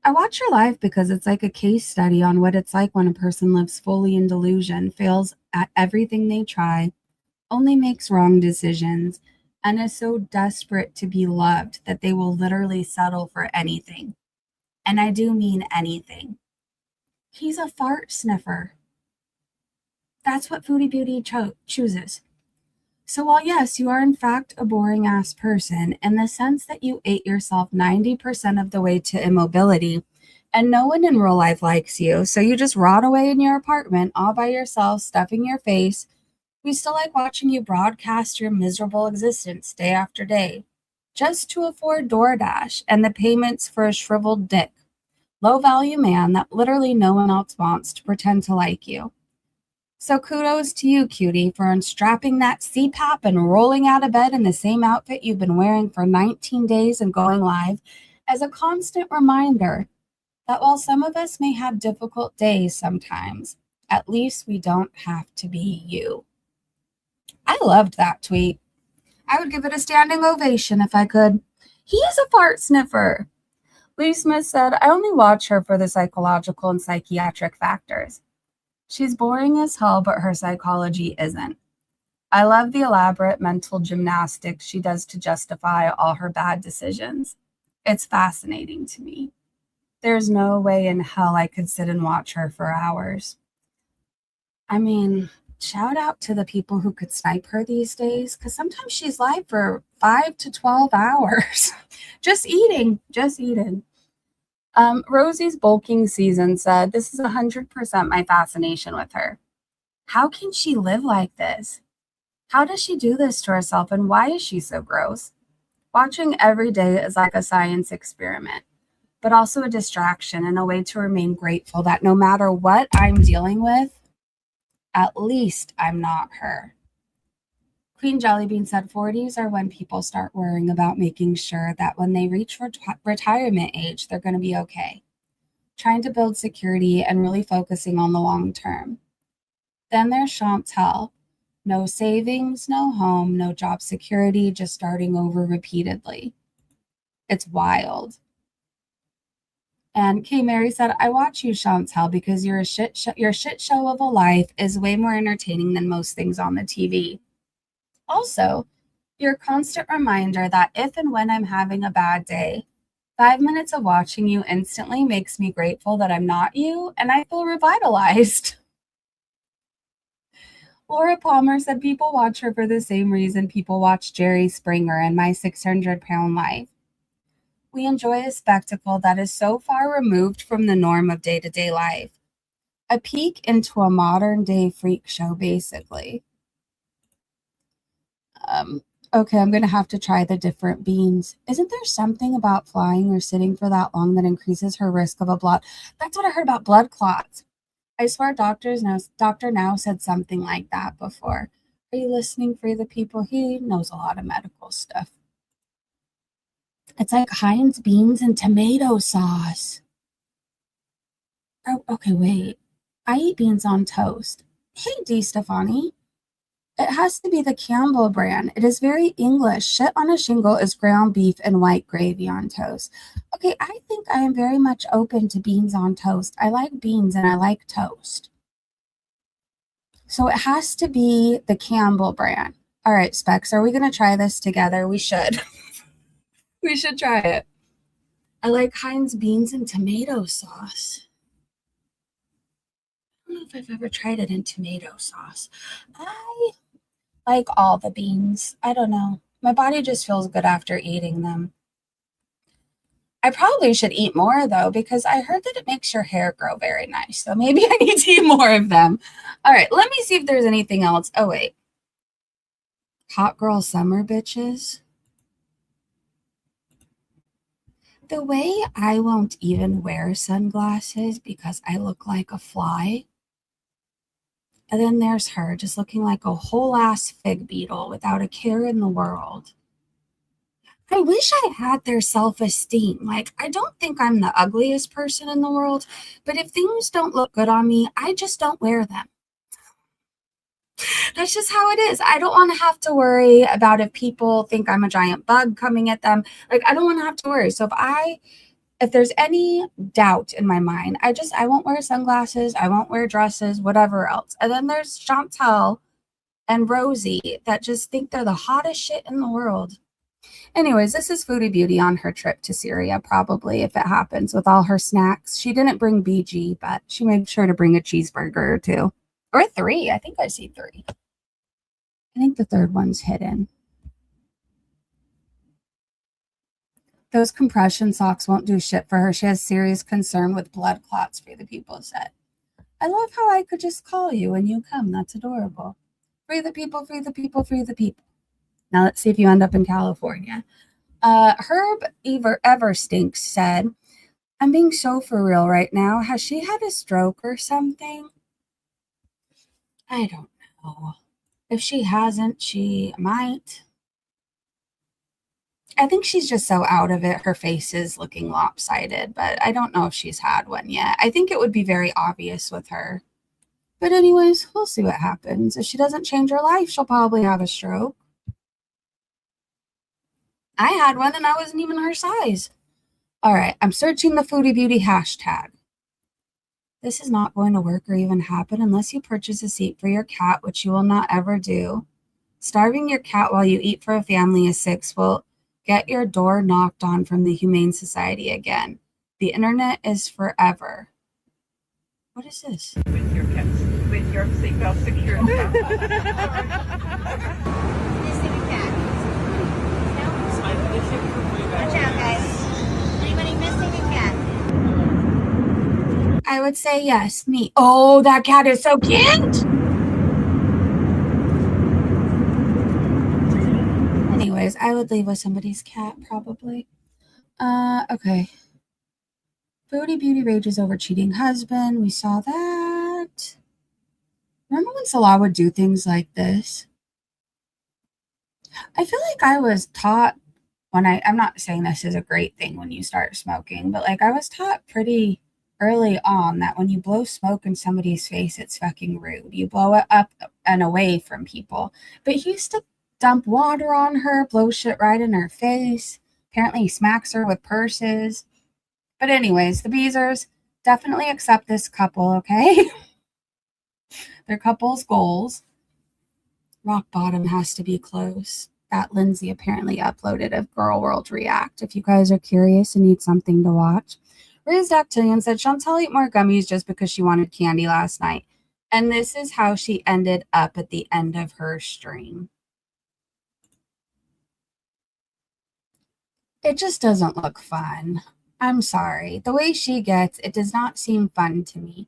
I watch your life because it's like a case study on what it's like when a person lives fully in delusion, fails at everything they try, only makes wrong decisions, and is so desperate to be loved that they will literally settle for anything. And I do mean anything. He's a fart sniffer. That's what Foodie Beauty chooses. So while yes, you are in fact a boring ass person in the sense that you ate yourself 90% of the way to immobility and no one in real life likes you, so you just rot away in your apartment all by yourself, stuffing your face, we still like watching you broadcast your miserable existence day after day just to afford DoorDash and the payments for a shriveled dick. Low value man that literally no one else wants to pretend to like you. So kudos to you, cutie, for unstrapping that CPAP and rolling out of bed in the same outfit you've been wearing for 19 days and going live as a constant reminder that while some of us may have difficult days sometimes, at least we don't have to be you. I loved that tweet. I would give it a standing ovation if I could. He is a fart sniffer. Lee Smith said, I only watch her for the psychological and psychiatric factors. She's boring as hell, but her psychology isn't. I love the elaborate mental gymnastics she does to justify all her bad decisions. It's fascinating to me. There's no way in hell I could sit and watch her for hours. I mean, shout out to the people who could snipe her these days, because sometimes she's live for 5 to 12 hours. just eating. Rosie's bulking season said, this is 100% my fascination with her. How can she live like this? How does she do this to herself, and why is she so gross? Watching every day is like a science experiment, but also a distraction and a way to remain grateful that no matter what I'm dealing with, at least I'm not her. Queen Jellybean said 40s are when people start worrying about making sure that when they reach retirement age, they're going to be okay. Trying to build security and really focusing on the long term. Then there's Chantal. No savings, no home, no job security, just starting over repeatedly. It's wild. And Kay Mary said, I watch you, Chantal, because your shit show of a life is way more entertaining than most things on the TV. Also, your constant reminder that if and when I'm having a bad day, 5 minutes of watching you instantly makes me grateful that I'm not you, and I feel revitalized. Laura Palmer said people watch her for the same reason people watch Jerry Springer and My 600-Pound Life. We enjoy a spectacle that is so far removed from the norm of day-to-day life. A peek into a modern-day freak show, basically. Okay, I'm going to have to try the different beans. Isn't there something about flying or sitting for that long that increases her risk of a blood? That's what I heard about blood clots. I swear Dr. Now said something like that before. Are you listening for the people? He knows a lot of medical stuff. It's like Heinz beans and tomato sauce. Oh, okay, wait. I eat beans on toast. Hey, DeStefani. It has to be the Campbell brand. It is very English. Shit on a shingle is ground beef and white gravy on toast. Okay, I think I am very much open to beans on toast. I like beans and I like toast. So it has to be the Campbell brand. All right, Specs, are we going to try this together? We should. We should try it. I like Heinz beans and tomato sauce. don't know if I've ever tried it in tomato sauce. I like all the beans. I don't know. My body just feels good after eating them. I probably should eat more though, because I heard that it makes your hair grow very nice. So maybe I need to eat more of them. All right, let me see if there's anything else. Oh, wait. Hot girl summer bitches. The way I won't even wear sunglasses because I look like a fly. And then there's her just looking like a whole ass fig beetle without a care in the world. I wish I had their self-esteem. Like, I don't think I'm the ugliest person in the world, but if things don't look good on me, I just don't wear them. That's just how it is. I don't want to have to worry about if people think I'm a giant bug coming at them. Like, I don't want to have to worry. So if there's any doubt in my mind, I won't wear sunglasses, I won't wear dresses, whatever else. And then there's Chantel and Rosie that just think they're the hottest shit in the world. Anyways, this is Foodie Beauty on her trip to Syria, probably, if it happens, with all her snacks. She didn't bring BG, but she made sure to bring a cheeseburger or two. Or 3. I think I see 3. I think the third one's hidden. Those compression socks won't do shit for her. She has serious concern with blood clots, Free the People said. I love how I could just call you when you come. That's adorable. Free the people, free the people, free the people. Now let's see if you end up in California. Herb Everstinks said, I'm being so for real right now. Has she had a stroke or something? I don't know. If she hasn't, she might. I think she's just so out of it. Her face is looking lopsided, but I don't know if she's had one yet. I think it would be very obvious with her. But anyways, we'll see what happens. If she doesn't change her life, she'll probably have a stroke. I had one and I wasn't even her size. All right, I'm searching the Foodie Beauty hashtag. This is not going to work or even happen unless you purchase a seat for your cat, which you will not ever do. Starving your cat while you eat for a family of 6 will get your door knocked on from the Humane Society again. The internet is forever. What is this? With your seatbelt secured. Missing a cat. Watch out, guys. Anybody missing a cat? I would say yes, me. Oh, that cat is so cute! Anyways, I would leave with somebody's cat, probably. Okay. Foodie Beauty rages over cheating husband. We saw that. Remember when Salah would do things like this? I feel like I was taught when I'm not saying this is a great thing when you start smoking, but like I was taught pretty early on that when you blow smoke in somebody's face, it's fucking rude. You blow it up and away from people. But he used to dump water on her, blow shit right in her face. Apparently he smacks her with purses. But anyways, the Beezers definitely accept this couple, okay? Their couple's goals. Rock bottom has to be close. That Lindsay apparently uploaded of Girl World React. If you guys are curious and need something to watch. Riz Dactylian said, Chantel ate more gummies just because she wanted candy last night. And this is how she ended up at the end of her stream. It just doesn't look fun. I'm sorry. The way she gets, it does not seem fun to me.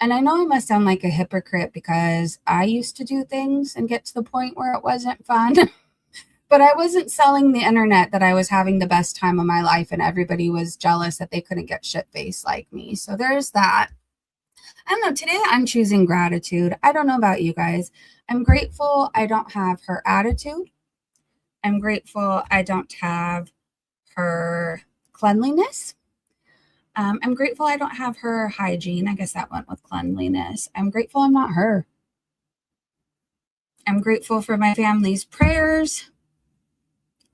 And I know I must sound like a hypocrite because I used to do things and get to the point where it wasn't fun. But I wasn't selling the internet that I was having the best time of my life and everybody was jealous that they couldn't get shit-faced like me. So there's that. I don't know. Today I'm choosing gratitude. I don't know about you guys. I'm grateful I don't have her attitude. I'm grateful I don't have her cleanliness. I'm grateful I don't have her hygiene. I guess that went with cleanliness. I'm grateful I'm not her. I'm grateful for my family's prayers.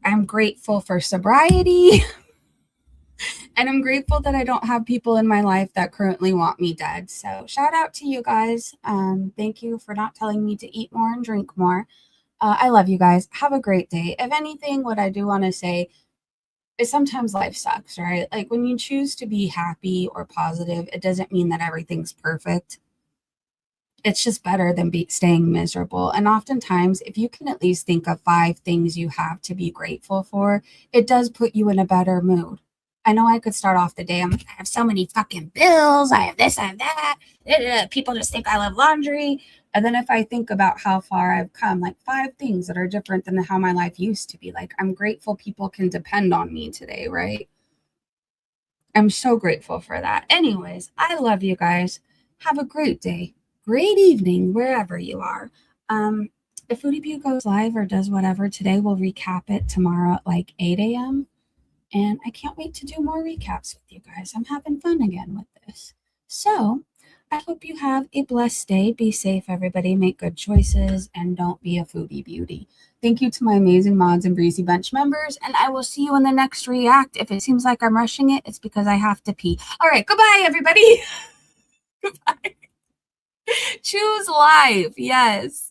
I'm grateful for sobriety. And I'm grateful that I don't have people in my life that currently want me dead. So shout out to you guys. Thank you for not telling me to eat more and drink more. I love you guys. Have a great day. If anything, what I do want to say is sometimes life sucks, right? Like when you choose to be happy or positive, it doesn't mean that everything's perfect. it's just better than staying miserable. And oftentimes, if you can at least think of 5 things you have to be grateful for, it does put you in a better mood. I know I could start off the day, I'm like, I have so many fucking bills, I have this, I have that. People just think I love laundry. And then if I think about how far I've come, like 5 things that are different than how my life used to be, like I'm grateful people can depend on me today, right? I'm so grateful for that. Anyways, I love you guys. Have a great day, great evening, wherever you are. If Foodie View goes live or does whatever today, we'll recap it tomorrow at like 8 a.m. And I can't wait to do more recaps with you guys. I'm having fun again with this. So I hope you have a blessed day. Be safe, everybody. Make good choices and don't be a foodie beauty. Thank you to my amazing mods and Breezy Bunch members, and I will see you in the next react. If it seems like I'm rushing it, it's because I have to pee. All right, goodbye, everybody. Goodbye. Choose life. Yes.